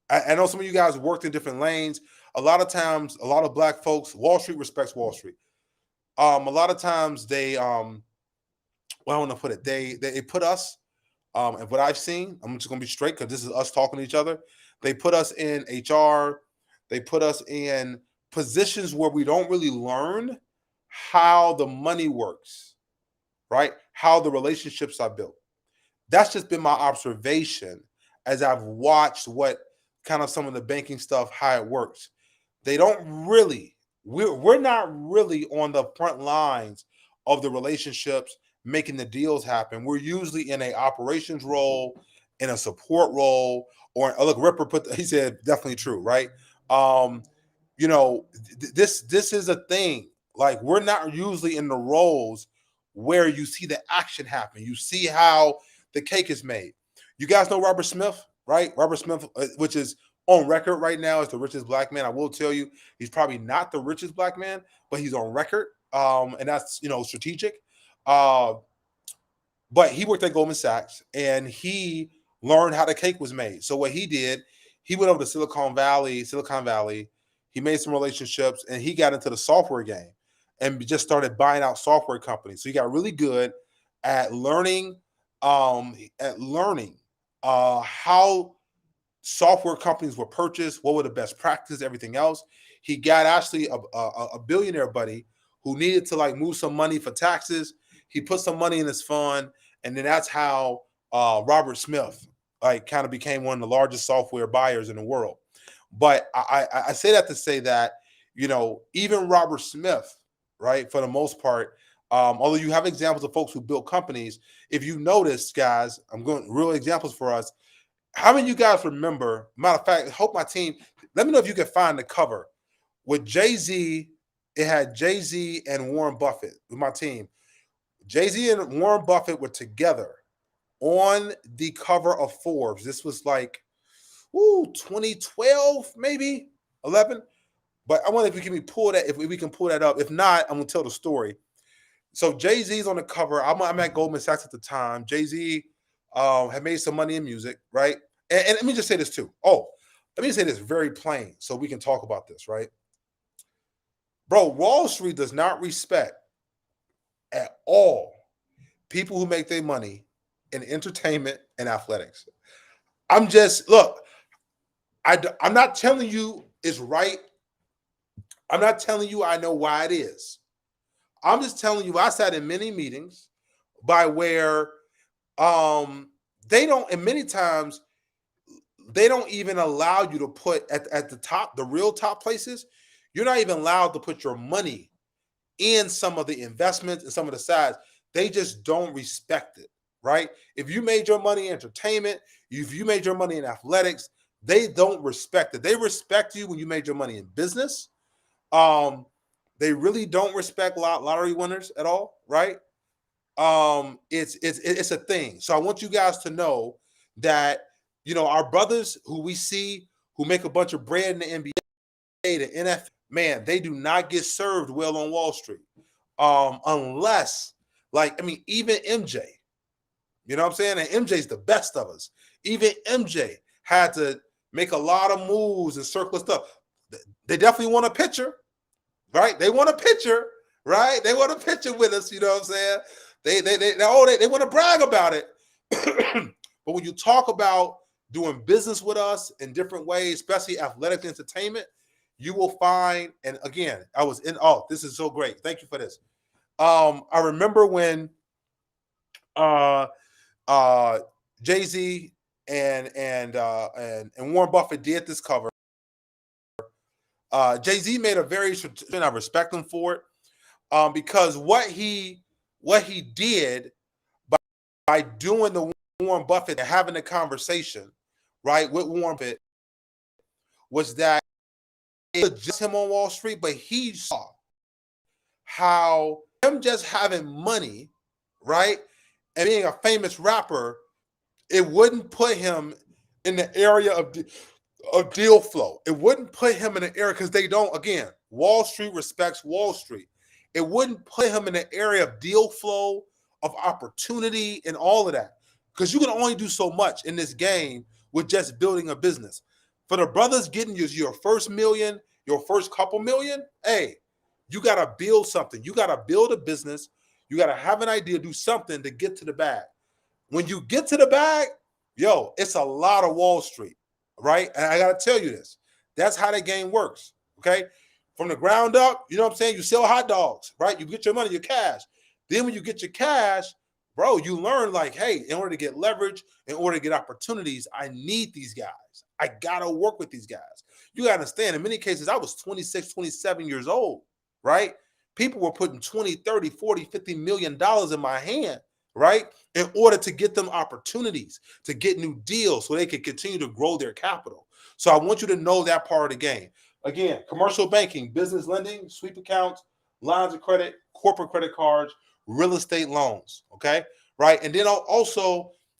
I know some of you guys worked in different lanes. A lot of times, a lot of black folks, Wall Street respects Wall Street. A lot of times I want to put it, they put us, and what I've seen, I'm just gonna be straight because this is us talking to each other. They put us in HR. They put us in positions where we don't really learn how the money works, right? How the relationships are built. That's just been my observation as I've watched what kind of some of the banking stuff, how it works. They don't really, we're not really on the front lines of the relationships, making the deals happen. We're usually in a operations role, in a support role, or look, Ripper he said definitely true, right? This is a thing. Like, we're not usually in the roles where you see the action happen. You see how the cake is made. You guys know Robert Smith, right? Robert Smith, which is on record right now as the richest black man. I will tell you, he's probably not the richest black man, but he's on record, and that's strategic. But he worked at Goldman Sachs, and he learned how the cake was made. So what he did, he went over to Silicon Valley. He made some relationships, and he got into the software game and just started buying out software companies. So he got really good at learning how software companies were purchased, what were the best practices, everything else. He got actually a billionaire buddy who needed to move some money for taxes. He put some money in his fund, and then that's how Robert Smith kind of became one of the largest software buyers in the world. But I say that to say that even Robert Smith, right, for the most part, although you have examples of folks who built companies, if you notice, guys, I'm going real examples for us. How many of you guys remember? Matter of fact, I hope my team, let me know if you can find the cover with Jay-Z. It had Jay-Z and Warren Buffett with my team. Jay-Z and Warren Buffett were together on the cover of Forbes. This was like 2012, maybe 11. But I wonder if we can pull that, if we can pull that up. If not, I'm gonna tell the story. So Jay-Z's on the cover. I'm at Goldman Sachs at the time. Jay-Z had made some money in music, right? And let me just say this too. Let me say this very plain so we can talk about this, right? Bro, Wall Street does not respect at all people who make their money in entertainment and athletics. I'm not telling you it's right. I'm not telling you I know why it is. I'm just telling you I sat in many meetings by where they don't, and many times they don't even allow you to put at the top, the real top places, you're not even allowed to put your money in some of the investments and some of the sides. They just don't respect it, right? If you made your money in entertainment, if you made your money in athletics, they don't respect it. They respect you when you made your money in business. They really don't respect lottery winners at all, right? It's a thing. So I want you guys to know that, our brothers who we see who make a bunch of bread in the NBA, the NFL, man, they do not get served well on Wall Street. Unless, even MJ, you know what I'm saying? And MJ's the best of us. Even MJ had to make a lot of moves and circular stuff. They definitely want a picture, right? They want a picture, right? They want a picture with us, you know what I'm saying? They want to brag about it. But when you talk about doing business with us in different ways, especially athletic entertainment, you will find, and again, this is so great. Thank you for this. I remember when Jay-Z and Warren Buffett did this cover. Jay-Z made a very, and I respect him for it, because what he did by doing the Warren Buffett and having a conversation, right, with Warren Buffett, was that it was just him on Wall Street, but he saw how him just having money, right, and being a famous rapper, it wouldn't put him in the area of deal flow. It wouldn't put him in the area, because they don't, again, Wall Street respects Wall Street. It wouldn't put him in the area of deal flow, of opportunity, and all of that. Because you can only do so much in this game with just building a business. For the brothers getting your first million, your first couple million, hey, you got to build something. You got to build a business. You got to have an idea, do something to get to the bag. When you get to the bag, it's a lot of Wall Street, right? And I got to tell you this. That's how the game works, okay? From the ground up, you know what I'm saying? You sell hot dogs, right? You get your money, your cash. Then when you get your cash, bro, you learn hey, in order to get leverage, in order to get opportunities, I need these guys. I got to work with these guys. You got to understand, in many cases, I was 26, 27 years old, right? People were putting 20, 30, 40, $50 million in my hand, right? In order to get them opportunities, to get new deals so they could continue to grow their capital. So I want you to know that part of the game. Again, commercial banking, business lending, sweep accounts, lines of credit, corporate credit cards, real estate loans, okay? Right? And then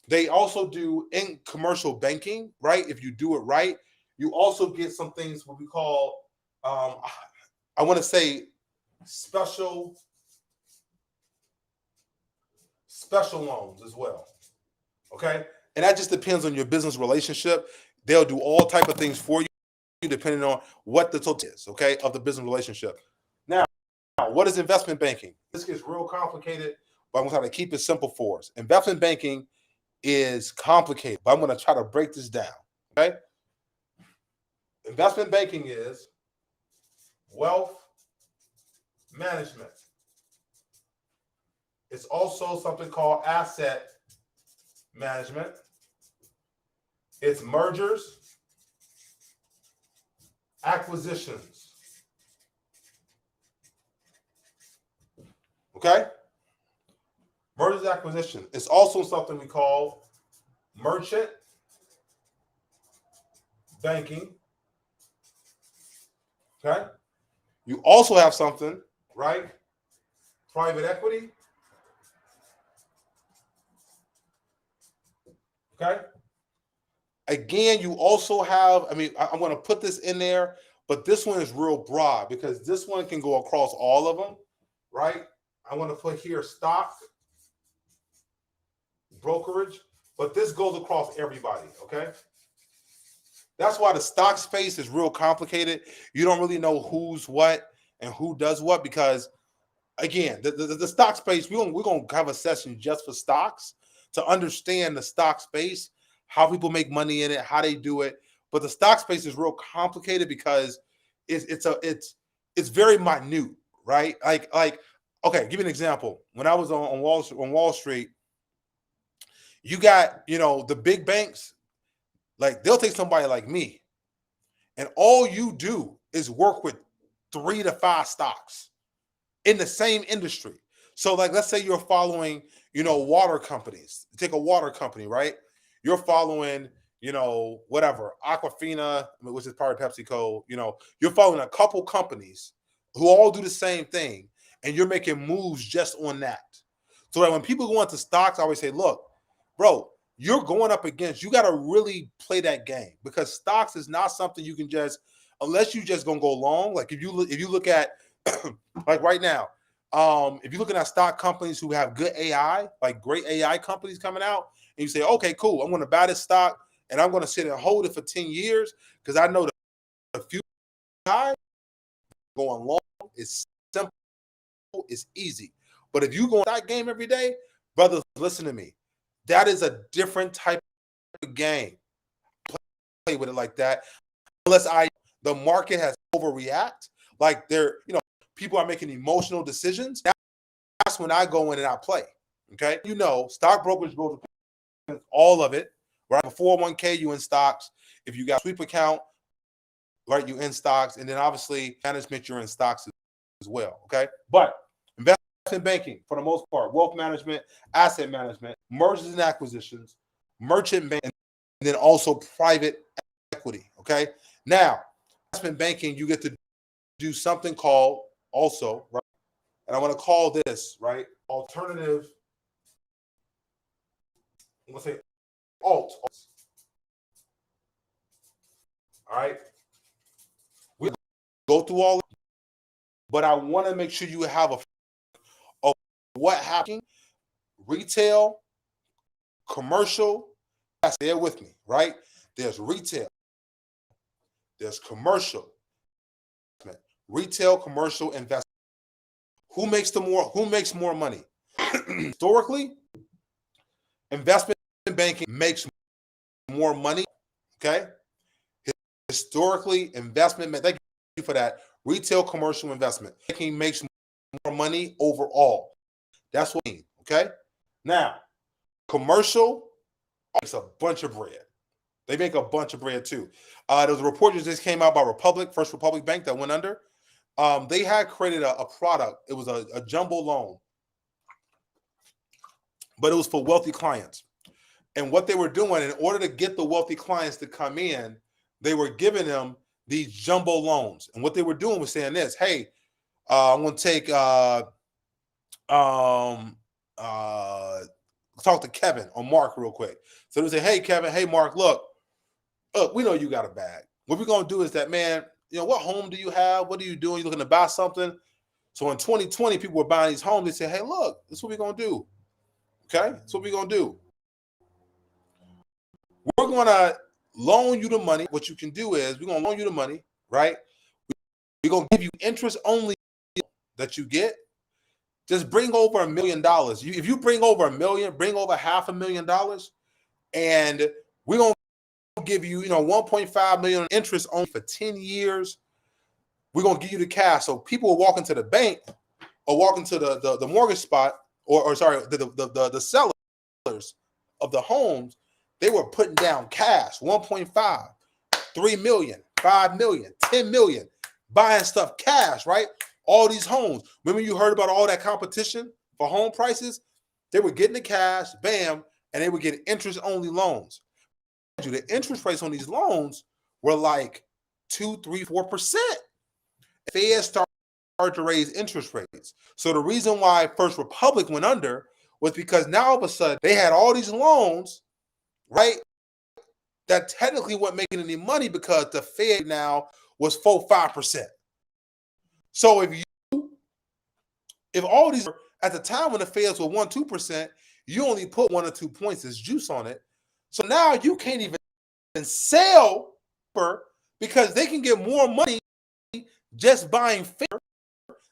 they also do in commercial banking, right? If you do it right, you also get some things what we call, I want to say special loans as well, okay? And that just depends on your business relationship. They'll do all type of things for you depending on what the total is, okay, of the business relationship. Now, what is investment banking? This gets real complicated, but I'm going to try to keep it simple for us. Investment banking is complicated, but I'm going to try to break this down, okay? Investment banking is wealth management. It's also something called asset management. It's mergers, acquisitions, Okay? Mergers and acquisition. It's also something we call merchant banking. Okay? You also have something, right? Private equity. Okay? Again, you also have, I'm going to put this in there, but this one is real broad because this one can go across all of them, right? I want to put here stock, brokerage, but this goes across everybody, okay? That's why the stock space is real complicated. You don't really know who's what and who does what because, again, the stock space, we're going to have a session just for stocks to understand the stock space, how people make money in it, how they do it. But the stock space is real complicated because it's very minute, right? Like okay, give you an example. When I was on Wall Street, you got, the big banks, like they'll take somebody like me, and all you do is work with 3 to 5 stocks in the same industry. So, like, let's say you're following, water companies. Take a water company, right? You're following, whatever, Aquafina, which is part of PepsiCo. You're following a couple companies who all do the same thing, and you're making moves just on that. So that when people go into stocks, I always say, look, bro, you're going up against, you got to really play that game because stocks is not something you can just, unless you just gonna go long. Like if you look at like right now, if you're looking at stock companies who have good AI, like great AI companies coming out, and you say, okay, cool, I'm going to buy this stock and I'm going to sit and hold it for 10 years because I know the future going long is simple, it's easy. But if you go in that game every day, brothers, listen to me. That is a different type of game. Play with it like that. Unless the market has overreact, like people are making emotional decisions. That's when I go in and I play. Okay, stock brokerage goes all of it. Right, a 401k, you in stocks. If you got a sweep account, right, you in stocks, and then obviously management, you're in stocks as well. Okay, but investment banking for the most part, wealth management, asset management, mergers and acquisitions, merchant banking, and then also private equity. Okay, now investment banking, you get to do something called also, right, and I want to call this, right, alternative. I'm going to say alt. All right. We go through all of it, but I want to make sure you have of what happened. Retail, commercial, there with me, right? There's retail, there's commercial, retail, commercial, investment. Who makes more money? Historically, investment banking makes more money. Okay. Historically, investment, thank you for that. Retail, commercial, investment banking makes more money overall. That's what I mean. Okay. Now, commercial makes a bunch of bread. They make a bunch of bread too. There was a report that just came out by First Republic Bank that went under. They had created a product. It was a jumbo loan, but it was for wealthy clients. And what they were doing, in order to get the wealthy clients to come in, they were giving them these jumbo loans. And what they were doing was saying this: hey, I'm going to take talk to Kevin or Mark real quick. So they say, hey, Kevin, hey, Mark, look, we know you got a bag. What we're going to do is that, man, what home do you have? What are you doing? You looking to buy something? So in 2020, people were buying these homes. They say, hey, look, this is what we're going to do. Okay? That's what we're going to do. We're going to loan you the money. What you can do is we're going to loan you the money, right? We're going to give you interest only that you get. Just bring over $1 million. If you bring over $1 million, bring over $500,000, and we're going to give you, $1.5 million interest only for 10 years. We're going to give you the cash. So people are walking to the bank or walking to the mortgage spot or the sellers of the homes. They were putting down cash, 1.5, 3 million, 5 million, 10 million, buying stuff cash, right? all these homes. Remember you heard about all that competition for home prices? They were getting the cash, bam, and they were getting interest-only loans. The interest rates on these loans were like 2, 3, 4%. Fed started to raise interest rates. So the reason why First Republic went under was because now all of a sudden they had all these loans, right, that technically weren't making any money because the Fed now was 4, 5%. So if all these, at the time when the Feds were 1, 2%, you only put 1 or 2 points as juice on it. So now you can't even sell because they can get more money just buying paper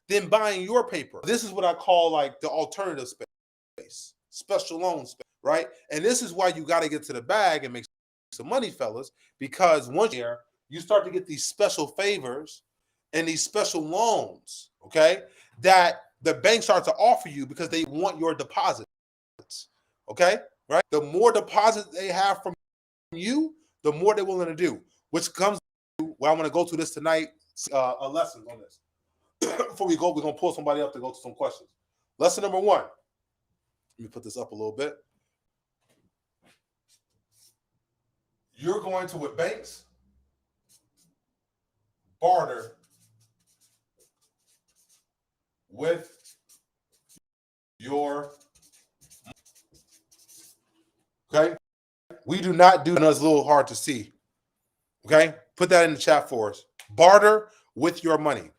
than buying your paper. This is what I call like the alternative space, special loan space, right? And this is why you got to get to the bag and make some money, fellas, because once you're you start to get these special favors and these special loans, okay, that the bank starts to offer you because they want your deposits, okay, right? The more deposits they have from you, the more they're willing to do, which comes to, well, I want to go through this tonight, a lesson on this. Before we go, we're going to pull somebody up to go to some questions. Lesson number 1. Let me put this up a little bit. You're going to, with banks, barter with your, okay? We do not do, it's a little hard to see, okay? Put that in the chat for us. Barter with your money.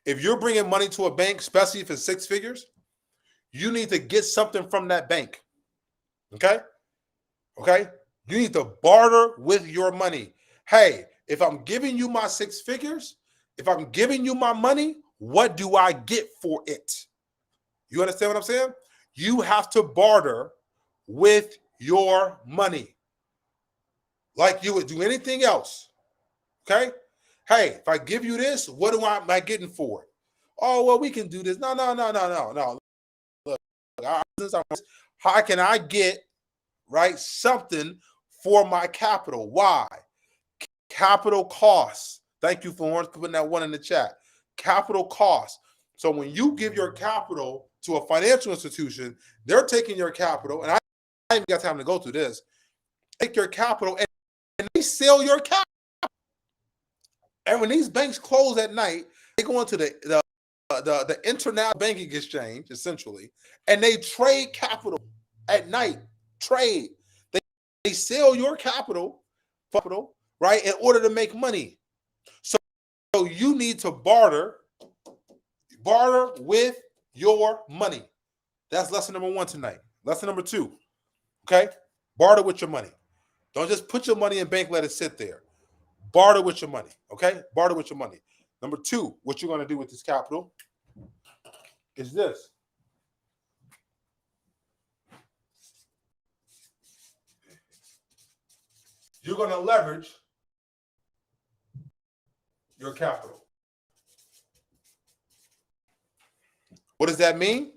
If you're bringing money to a bank, especially if it's 6 figures, you need to get something from that bank, okay? Okay? You need to barter with your money. Hey, if I'm giving you my 6 figures, if I'm giving you my money, what do I get for it? You understand what I'm saying? You have to barter with your money like you would do anything else, okay? Hey, if I give you this, what am I getting for it? Oh, well, we can do this. No. Look, how can I get, right, something for my capital? Why? Capital costs. Thank you for putting that 1 in the chat. Capital costs. So when you give your capital to a financial institution, they're taking your capital, and I haven't got time to go through this, take your capital and they sell your capital. And when these banks close at night, they go into the international banking exchange, essentially, and they trade capital at night. Trade. They sell your capital, right, in order to make money. So you need to barter with your money. That's lesson number 1 tonight. Lesson number 2, okay? Barter with your money. Don't just put your money in bank, let it sit there. Barter with your money, okay? Barter with your money. Number 2, what you're going to do with this capital is this. You're going to leverage your capital. What does that mean?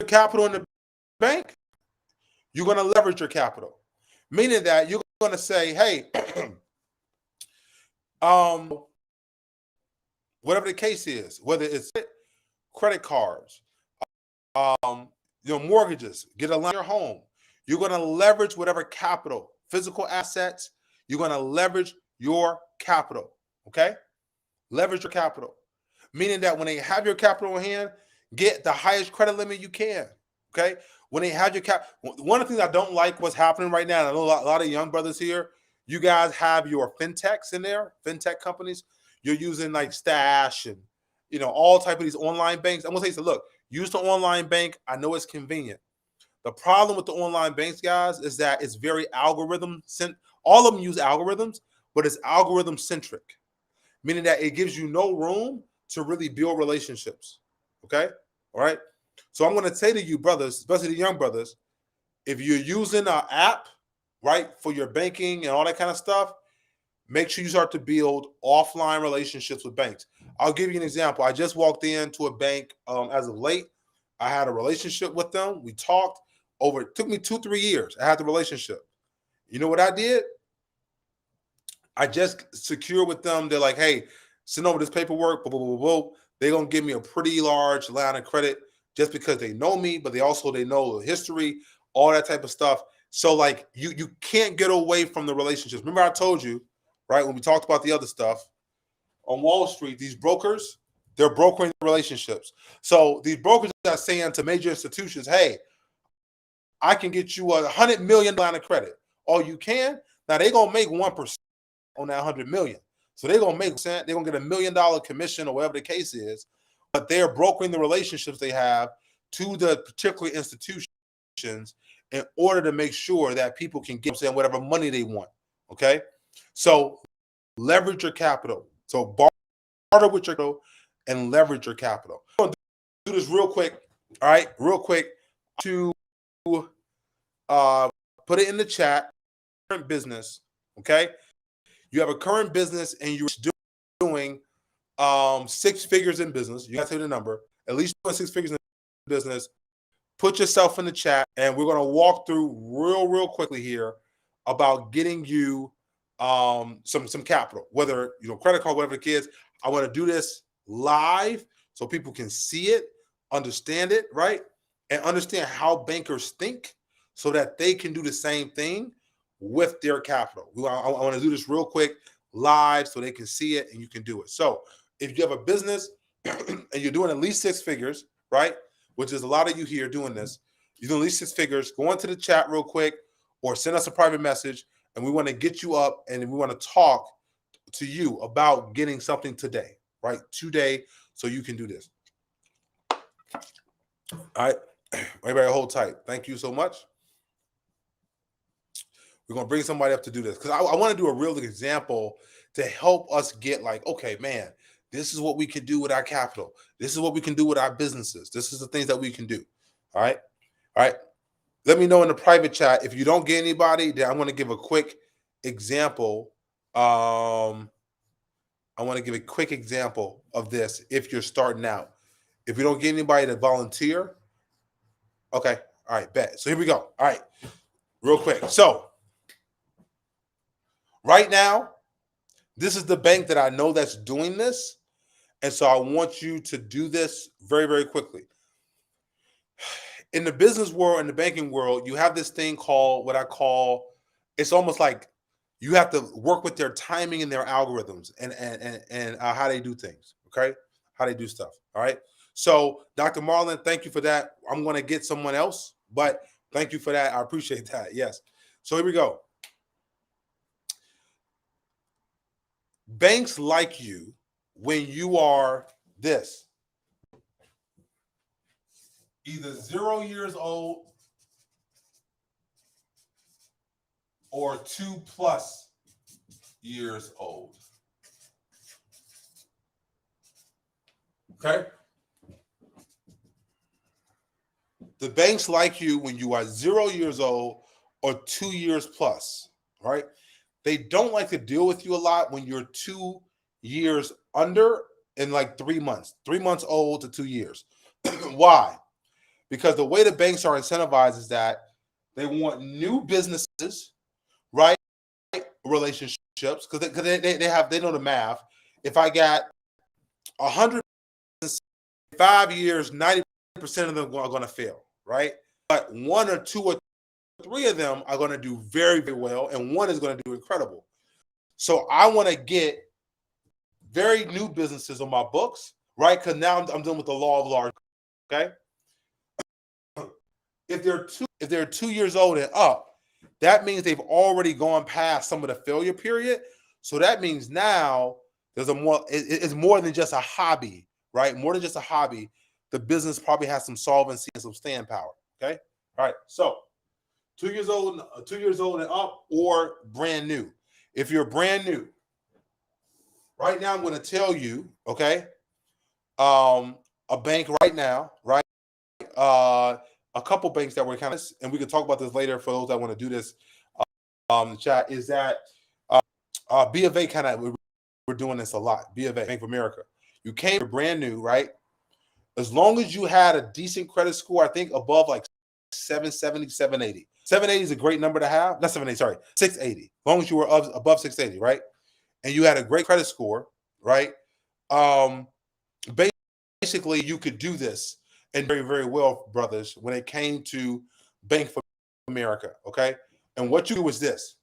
Your capital in the bank, you're going to leverage your capital. Meaning that you're going to say, hey, whatever the case is, whether it's credit cards, your mortgages, get a loan on your home, you're going to leverage whatever capital, physical assets, you're going to leverage your capital, okay? Leverage your capital. Meaning that when they have your capital in hand, get the highest credit limit you can, okay? When they have your one of the things I don't like what's happening right now, and I know a lot of young brothers here, you guys have your fintechs in there, fintech companies. You're using like Stash and, all type of these online banks. I'm going to say, look, use the online bank. I know it's convenient. The problem with the online banks, guys, is that it's very all of them use algorithms, but it's algorithm centric, meaning that it gives you no room to really build relationships. Okay? All right? So I'm going to say to you, brothers, especially the young brothers, if you're using an app, right, for your banking and all that kind of stuff, make sure you start to build offline relationships with banks. I'll give you an example. I just walked into a bank as of late. I had a relationship with them. We talked it took me 2-3 years. I had the relationship. You know what I did? I just secured with them. They're like, hey, send over this paperwork, blah, blah, blah, blah. they're going to give me a pretty large line of credit just because they know me, but they know the history, all that type of stuff. So like you can't get away from the relationships. Remember I told you, right, when we talked about the other stuff on Wall Street, these brokers, they're brokering relationships. So these brokers are saying to major institutions, hey, I can get you $100 million line of credit. Oh, you can? Now they're going to make 1% on that 100 million. So they're going to make, they're going to get $1 million commission or whatever the case is, but they're brokering the relationships they have to the particular institutions in order to make sure that people can get whatever money they want. Okay. So leverage your capital. So barter with your capital and leverage your capital. I'm going to do this real quick. All right. Real quick to put it in the chat. Current business. Okay. You have a current business and you're doing 6 figures in business. You got to say the number. At least doing 6 figures in business. Put yourself in the chat, and we're going to walk through real quickly here about getting you some capital, whether credit card, whatever it is. I want to do this live so people can see it, understand it, right, and understand how bankers think, so that they can do the same thing with their capital. I want to do this real quick live so they can see it and you can do it. So if you have a business and you're doing at least 6 figures, right, which is a lot of you here doing this, you're doing at least 6 figures, go into the chat real quick or send us a private message, and we want to get you up and we want to talk to you about getting something today, right, today, so you can do this. All right, everybody hold tight. Thank you so much. We're going to bring somebody up to do this because I want to do a real example to help us get like, okay, man, this is what we can do with our capital. This is what we can do with our businesses. This is the things that we can do. All right. All right. Let me know in the private chat. If you don't get anybody, then I'm going to give a quick example. I want to give a quick example of this if you're starting out. If you don't get anybody to volunteer, okay. All right, bet. So here we go. All right. Real quick. So right now, this is the bank that I know that's doing this. And so I want you to do this very quickly. In the business world, in the banking world, you have this thing called what I call, it's almost like you have to work with their timing and their algorithms and how they do things, okay? How they do stuff, all right? So Dr. Marlon, thank you for that. I'm going to get someone else, but thank you for that. I appreciate that, yes. So here we go. Banks like you when you are this, either 0 years old or 2+ years old. Okay? The banks like you when you are 0 years old or 2 years plus, right? They don't like to deal with you a lot when you're 2 years under in like 3 months, 3 months old to 2 years. Why? Because the way the banks are incentivized is that they want new businesses, right? Relationships, because they know the math. If I got 105 years, 90% of them are going to fail, right? But 1 or 2 or 3 of them are going to do very well, and 1 is going to do incredible. So I want to get very new businesses on my books, right? Because now I'm dealing with the law of large. Okay. If they're 2 years old and up, that means they've already gone past some of the failure period. So that means now there's it's more than just a hobby, right? More than just a hobby. The business probably has some solvency and some staying power. Okay. All right. So 2 years old and up, or brand new. If you're brand new, right now I'm going to tell you, okay, a bank right now, right? A couple banks that were kind of, and we can talk about this later for those that want to do this. The chat is that B of A kind of, we're doing this a lot. B of A, Bank of America. You came brand new, right? As long as you had a decent credit score, I think above like 770, 780. 780 is a great number to have. Not 780, sorry, 680. As long as you were above 680, right? And you had a great credit score, right? basically you could do this and very, very well, brothers, when it came to Bank of America. Okay. And what you do is this: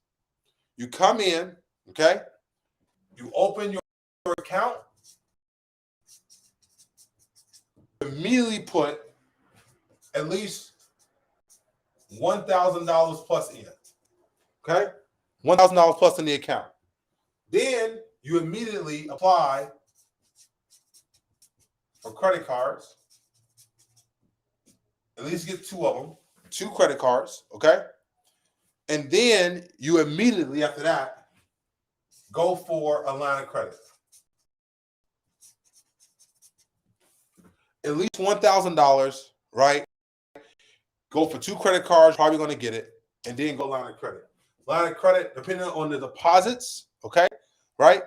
you come in, okay, you open your account, immediately put at least $1,000 plus in. Okay, $1,000 plus in the account. Then you immediately apply for credit cards. At least get 2 of them, 2 credit cards. Okay, and then you immediately after that go for a line of credit. At least $1,000, right? Go for 2 credit cards, probably going to get it, and then go line of credit. Line of credit, depending on the deposits, okay, right?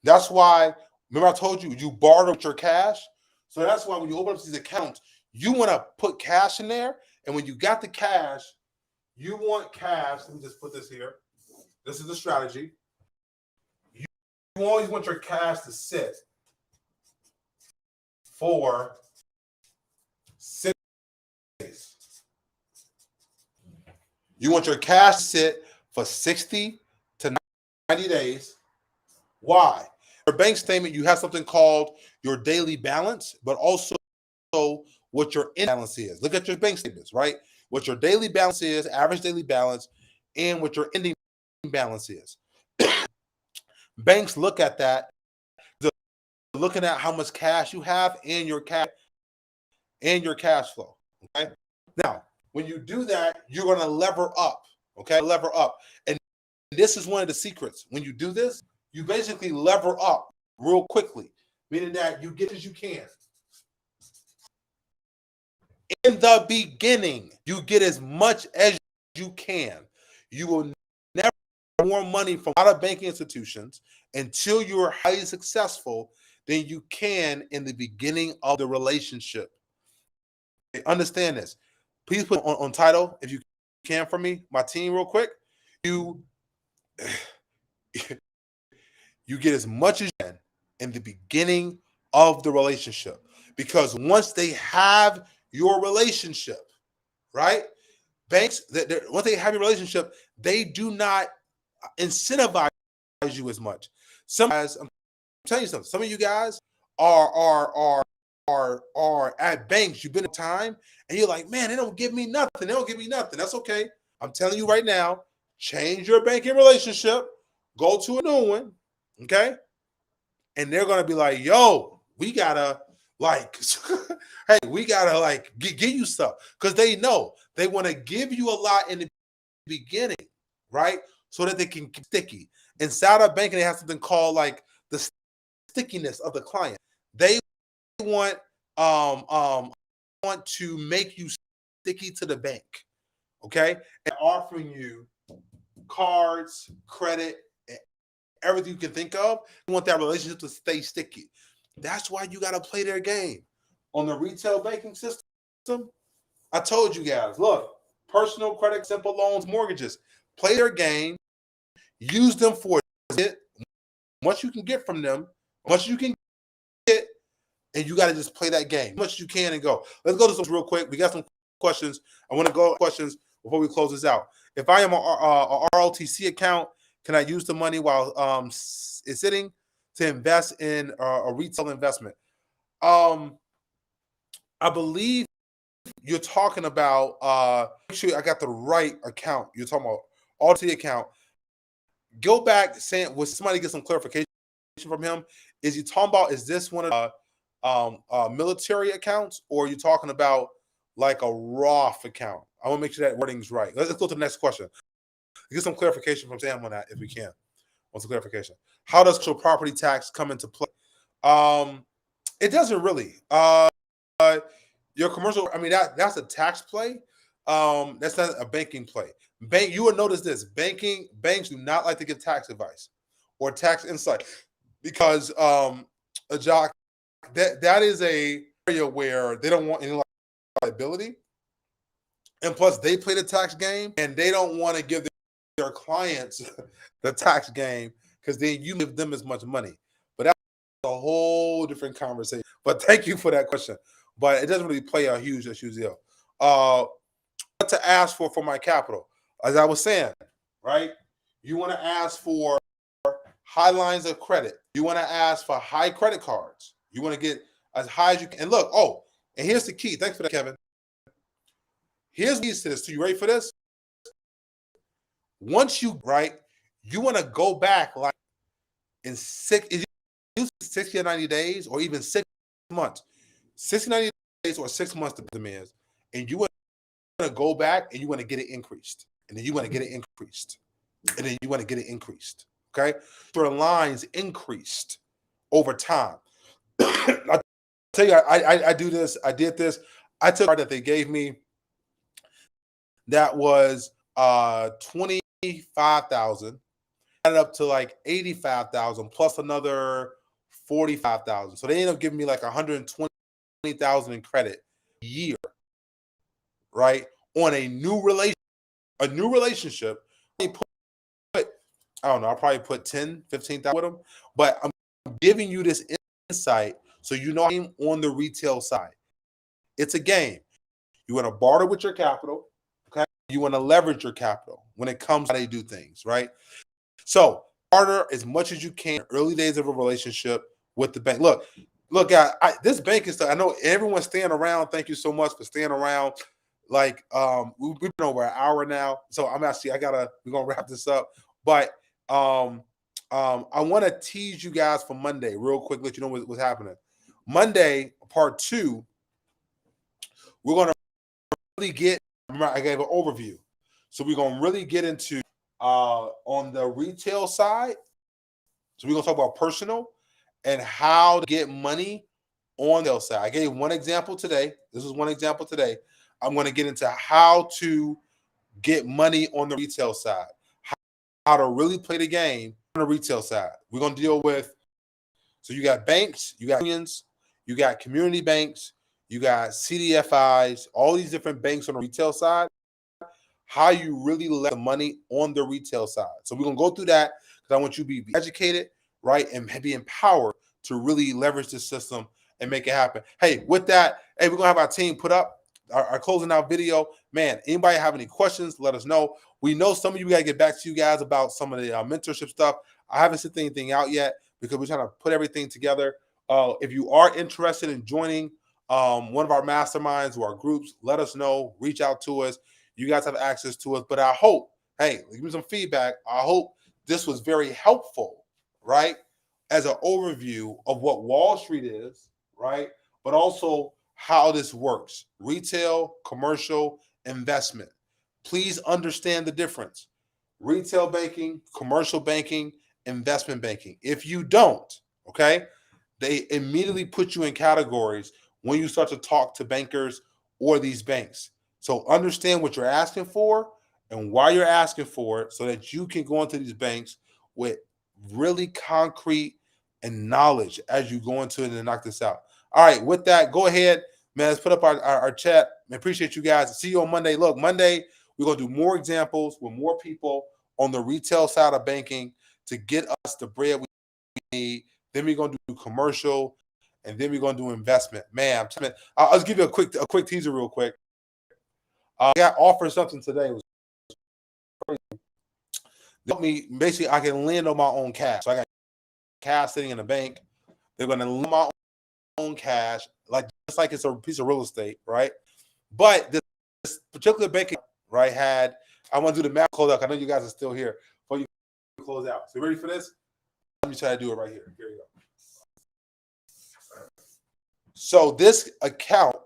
That's why, remember I told you, you barter with your cash. So that's why when you open up these accounts, you want to put cash in there. And when you got the cash, you want cash. Let me just put this here. This is the strategy. You always want your cash to sit for 6 days. You want your cash to sit for 60 to 90 days. Why? Your bank statement, you have something called your daily balance, but also what your end balance is. Look at your bank statements, right? What your daily balance is, average daily balance, and what your ending balance is. Banks look at that, looking at how much cash you have and your cash flow. Okay. Now, when you do that, you're going to lever up. Okay, lever up, and this is one of the secrets. When you do this, you basically lever up real quickly, meaning that you get as you can. In the beginning, you get as much as you can. You will never get more money from a lot of banking institutions until you are highly successful than you can in the beginning of the relationship. Okay, understand this. Please put on title if you can for me, my team, real quick. You get as much as you can in the beginning of the relationship, because once they have your relationship, right? Banks that once they have your relationship, they do not incentivize you as much. Some guys, I'm telling you something. Some of you guys are at banks. You've been a time, and you're like, man, they don't give me nothing. They don't give me nothing. That's okay. I'm telling you right now, change your banking relationship. Go to a new one, okay? And they're gonna be like, yo, we gotta like, hey, we gotta like give you stuff, because they know they want to give you a lot in the beginning, right? So that they can keep sticky. Inside of banking, they have something called like the stickiness of the client. They want to make you sticky to the bank, okay? And offering you cards, credit, and everything you can think of. You want that relationship to stay sticky. That's why you got to play their game. On the retail banking system, I told you guys, look, personal credit, simple loans, mortgages, play their game, use them for it. Much you can get from them, much you can get, and you got to just play that game. Much you can and go. Let's go to some real quick. We got some questions. I want to go questions before we close this out. If I am a ROTC account, can I use the money while it's sitting to invest in a retail investment? I believe you're talking about, make sure I got the right account. You're talking about ROTC account. Go back, saying, will somebody get some clarification from him? Is he talking about, is this one of the military accounts, or are you talking about like a Roth account? I want to make sure that wording's right. Let's go to the next question. Get some clarification from Sam on that if we can. Want some clarification? How does social property tax come into play? It doesn't really. Your commercial, I mean, that's a tax play. That's not a banking play. You will notice this: banks do not like to give tax advice or tax insight, because Jock, that is a area where they don't want any liability, and plus they play the tax game, and they don't want to give their clients the tax game, because then you give them as much money. But whole different conversation. But thank you for that question. But it doesn't really play a huge deal. What to ask for my capital? As I was saying, right? You want to ask for high lines of credit. You want to ask for high credit cards. You want to get as high as you can. And look, and here's the key. Thanks for that, Kevin. Here's the key to this. So you ready for this? Once you you want to go back like in 60 or 90 days or even 6 months. 60, 90 days or 6 months demands. And you want to go back and you want to get it increased. And then you want to get it increased. And then you want to get it increased. Okay? Your lines increased over time. I tell you, I do this. I did this. I took that they gave me that was 25,000, added up to like 85,000 plus another 45,000. So they ended up giving me like 120,000 in credit a year, right? On a new relationship. I don't know, I'll probably put 10, 15,000 with them. But I'm giving you this insight so you know I'm on the retail side. It's a game. You want to barter with your capital, okay? You want to leverage your capital when it comes to how they do things, right? So barter as much as you can in early days of a relationship with the bank. Look, guys, this bank is, I know everyone's staying around. Thank you so much for staying around. Like, we've been over an hour now. So we're going to wrap this up. But I want to tease you guys for Monday real quick, let you know what's happening. Monday, part 2, we're going to really get, remember I gave an overview. So we're going to really get into on the retail side. So we're going to talk about personal and how to get money on the side. I gave one example today. This is one example today. I'm going to get into how to get money on the retail side, how to really play the game on the retail side. We're going to deal with, so you got banks, you got unions, you got community banks, you got CDFIs, all these different banks on the retail side, how you really let the money on the retail side. So we're going to go through that because I want you to be educated, right, and be empowered to really leverage this system and make it happen. Hey, with that, we're going to have our team put up our closing out video. Man, anybody have any questions, let us know. We know some of you got to get back to you guys about some of the mentorship stuff. I haven't sent anything out yet because we're trying to put everything together. If you are interested in joining one of our masterminds or our groups, let us know. Reach out to us. You guys have access to us. But I hope, give me some feedback. I hope this was very helpful, right? As an overview of what Wall Street is, right? But also how this works. Retail, commercial, investment. Please understand the difference. Retail banking, commercial banking, investment banking. If you don't, they immediately put you in categories when you start to talk to bankers or these banks. So understand what you're asking for and why you're asking for it so that you can go into these banks with really concrete and knowledge as you go into it and knock this out. All right, with that, go ahead, man. Let's put up our chat. I appreciate you guys. See you on Monday. Look, Monday, we're going to do more examples with more people on the retail side of banking to get us the bread we need. Then we're going to do commercial, and then we're going to do investment. Man, I'm telling you, I'll just give you a quick teaser real quick. I got offered something today. It was crazy. They helped me, basically, I can lend on my own cash. So I got cash sitting in the bank. They're going to lend my own cash, just like it's a piece of real estate, right? But this particular bank, right, I want to do the math close out. I know you guys are still here before you close out. So you ready for this? Let me try to do it right here. Here you go. So this account,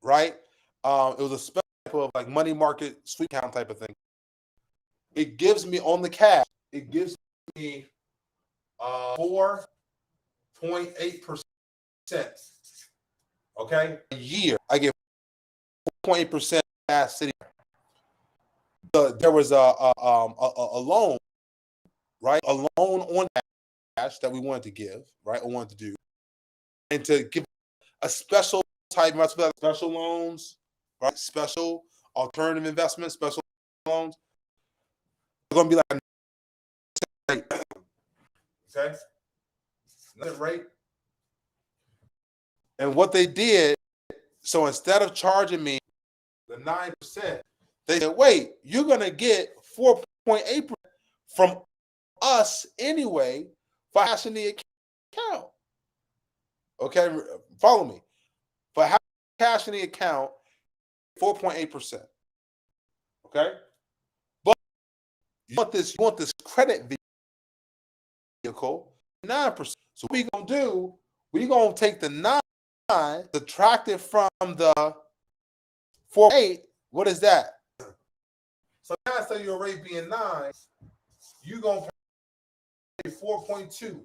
right, it was a special type of like money market sweep account type of thing. It gives me on the cash, it gives me 4.8%. A year. I get 4.8% cash sitting. There was a loan, right? A loan on cash that we wanted to give, right? I wanted to do, and to give a special type of special loans, right? Special alternative investments, special loans. They're going to be like, okay, another rate And what they did, so instead of charging me the 9%, they said, wait, you're going to get 4.8% from us anyway for cashing the account. Okay, follow me. For cashing the account, 4.8%. Okay? But you want this credit vehicle, 9%. So what we going to do, we're going to take the 9, subtract it from the 4.8. What is that? So now instead of your rate being 9, you're going to pay 4.2.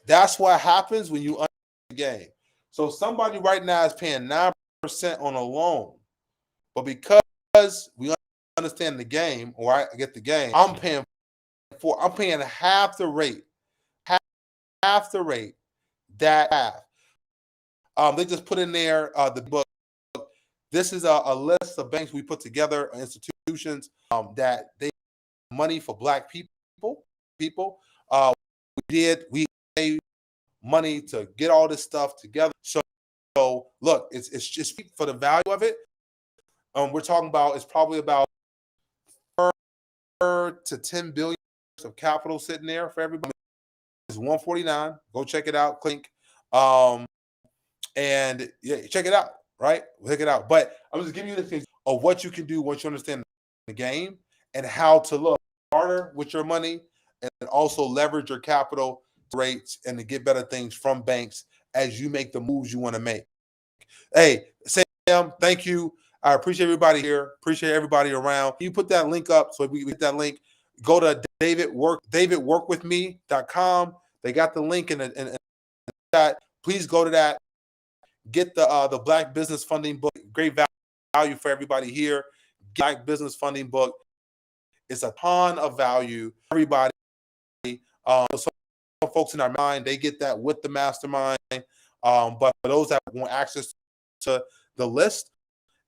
That's what happens when you understand the game. So somebody right now is paying 9% on a loan, but because we understand the game, or I get the game, I'm paying half the rate, half the rate that half. They just put in there the book. This is a list of banks we put together, institutions that they money for Black people. We paid money to get all this stuff together. So look, it's just for the value of it. We're talking about, it's probably about 4 to 10 billion of capital sitting there for everybody. It's 149. Go check it out. Click. And yeah, check it out. Right? Check it out. But I'm just giving you the things of what you can do once you understand the game and how to look harder with your money and also leverage your capital rates and to get better things from banks as you make the moves you want to make. Hey, Sam, thank you. I appreciate everybody here. Appreciate everybody around. Can you put that link up so we get that link? Go to davidworkwithme.com. They got the link in the chat. Please go to that. Get the Black Business Funding book. Great value for everybody here. Black Business Funding book. It's a ton of value. Everybody. Some folks in our mind, they get that with the mastermind. But for those that want access to the list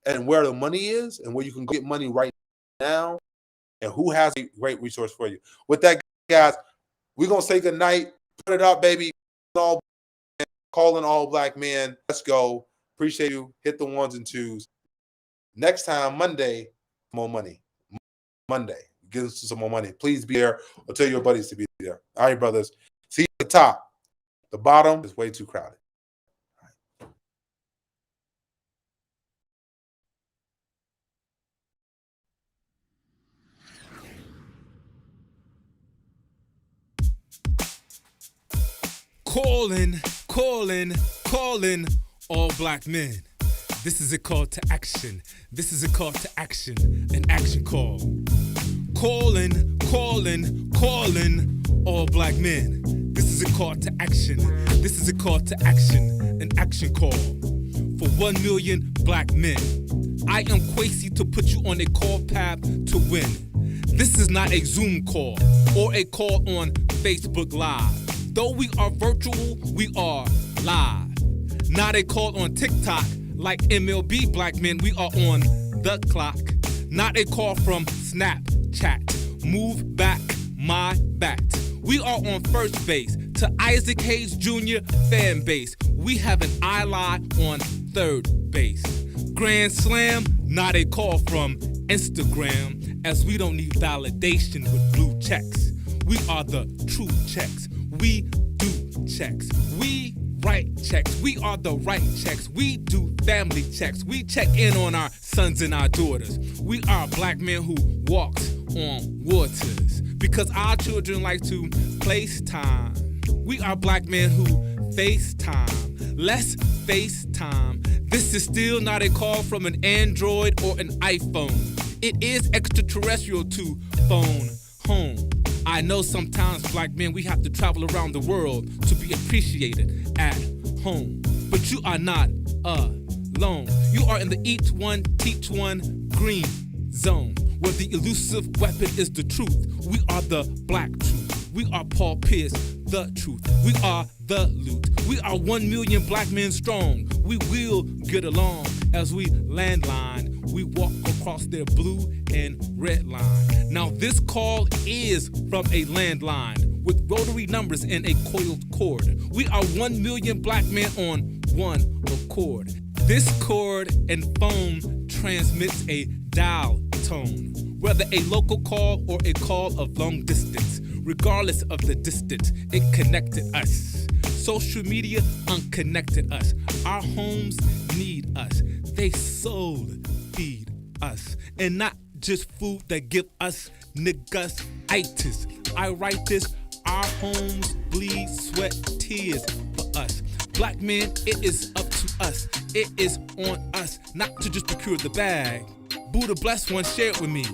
and where the money is and where you can get money right now and who has a great resource for you. With that, guys, we're going to say good night. Put it up, baby. Calling all Black men. Let's go. Appreciate you. Hit the 1s and 2s. Next time, Monday, more money. Monday. Get us some more money. Please be there or tell your buddies to be there. All right, brothers. See you at the top. The bottom is way too crowded. Calling all Black men. This is a call to action. This is a call to action. An action call. Calling all Black men. This is a call to action. This is a call to action. An action call for 1 million Black men. I am Kwesi to put you on a call path to win. This is not a Zoom call or a call on Facebook Live. Though we are virtual, we are live. Not a call on TikTok like MLB Black men, we are on the clock. Not a call from Snapchat. Move back my bat. We are on first base to Isaac Hayes Jr. fan base. We have an eye on third base. Grand Slam, not a call from Instagram, as we don't need validation with blue checks. We are the true checks. We do checks. We write checks. We are the right checks. We do family checks. We check in on our sons and our daughters. We are Black men who walks on waters because our children like to place time. We are Black men who FaceTime. Let's FaceTime. This is still not a call from an Android or an iPhone. It is extraterrestrial to phone home. I know sometimes Black men, we have to travel around the world to be appreciated at home. But you are not alone. You are in the each one, teach one green zone, where the elusive weapon is the truth. We are the Black truth. We are Paul Pierce, the truth. We are the loot. We are 1 million Black men strong. We will get along as we landline. We walk across their blue and red line. Now this call is from a landline with rotary numbers and a coiled cord. We are 1 million black men on one accord. This cord and phone transmits a dial tone, whether a local call or a call of long distance. Regardless of the distance, it connected us. Social media unconnected us. Our homes need us. They soul feed us. And not just food that give us niggas itis. I write this, our homes bleed, sweat, tears for us. Black men, it is up to us. It is on us, not to just procure the bag. Buddha bless one, share it with me.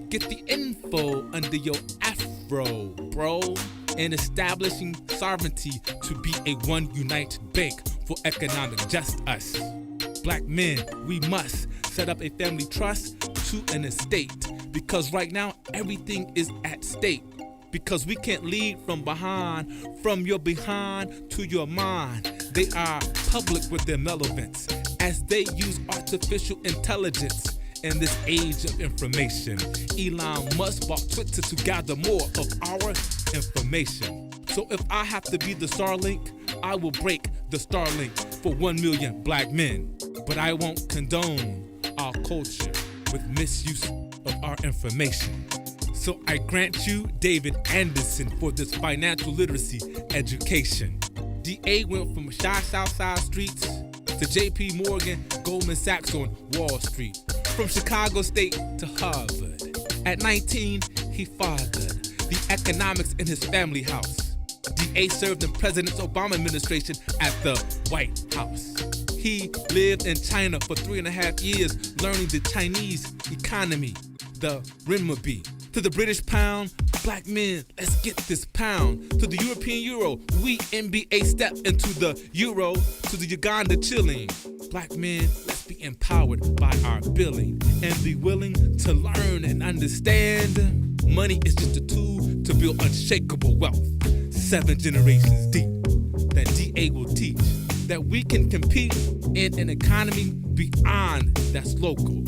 Get the info under your afro, bro. And establishing sovereignty to be a one united bank for economic just us. Black men, we must set up a family trust to an estate, because right now everything is at stake. Because we can't lead from behind, from your behind to your mind. They are public with their relevance as they use artificial intelligence in this age of information. Elon Musk bought Twitter to gather more of our information. So if I have to be the Starlink, I will break the Starlink for 1 million black men. But I won't condone our culture with misuse of our information. So I grant you David Anderson for this financial literacy education. DA went from shy Southside streets to JP Morgan, Goldman Sachs on Wall Street. From Chicago State to Harvard. At 19, he fathered the economics in his family house. DA served in President Obama administration at the White House. He lived in China for 3.5 years, learning the Chinese economy, the renminbi. To the British pound, black men, let's get this pound. To the European euro, we NBA step into the euro. To the Uganda chilling, black men, let's be empowered by our billing and be willing to learn and understand. Money is just a tool to build unshakable wealth. 7 generations deep that DA will teach that we can compete in an economy beyond that's local.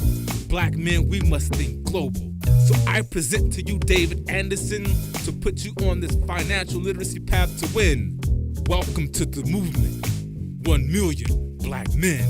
Black men, we must think global. So I present to you David Anderson to put you on this financial literacy path to win. Welcome to the movement. 1 million black men.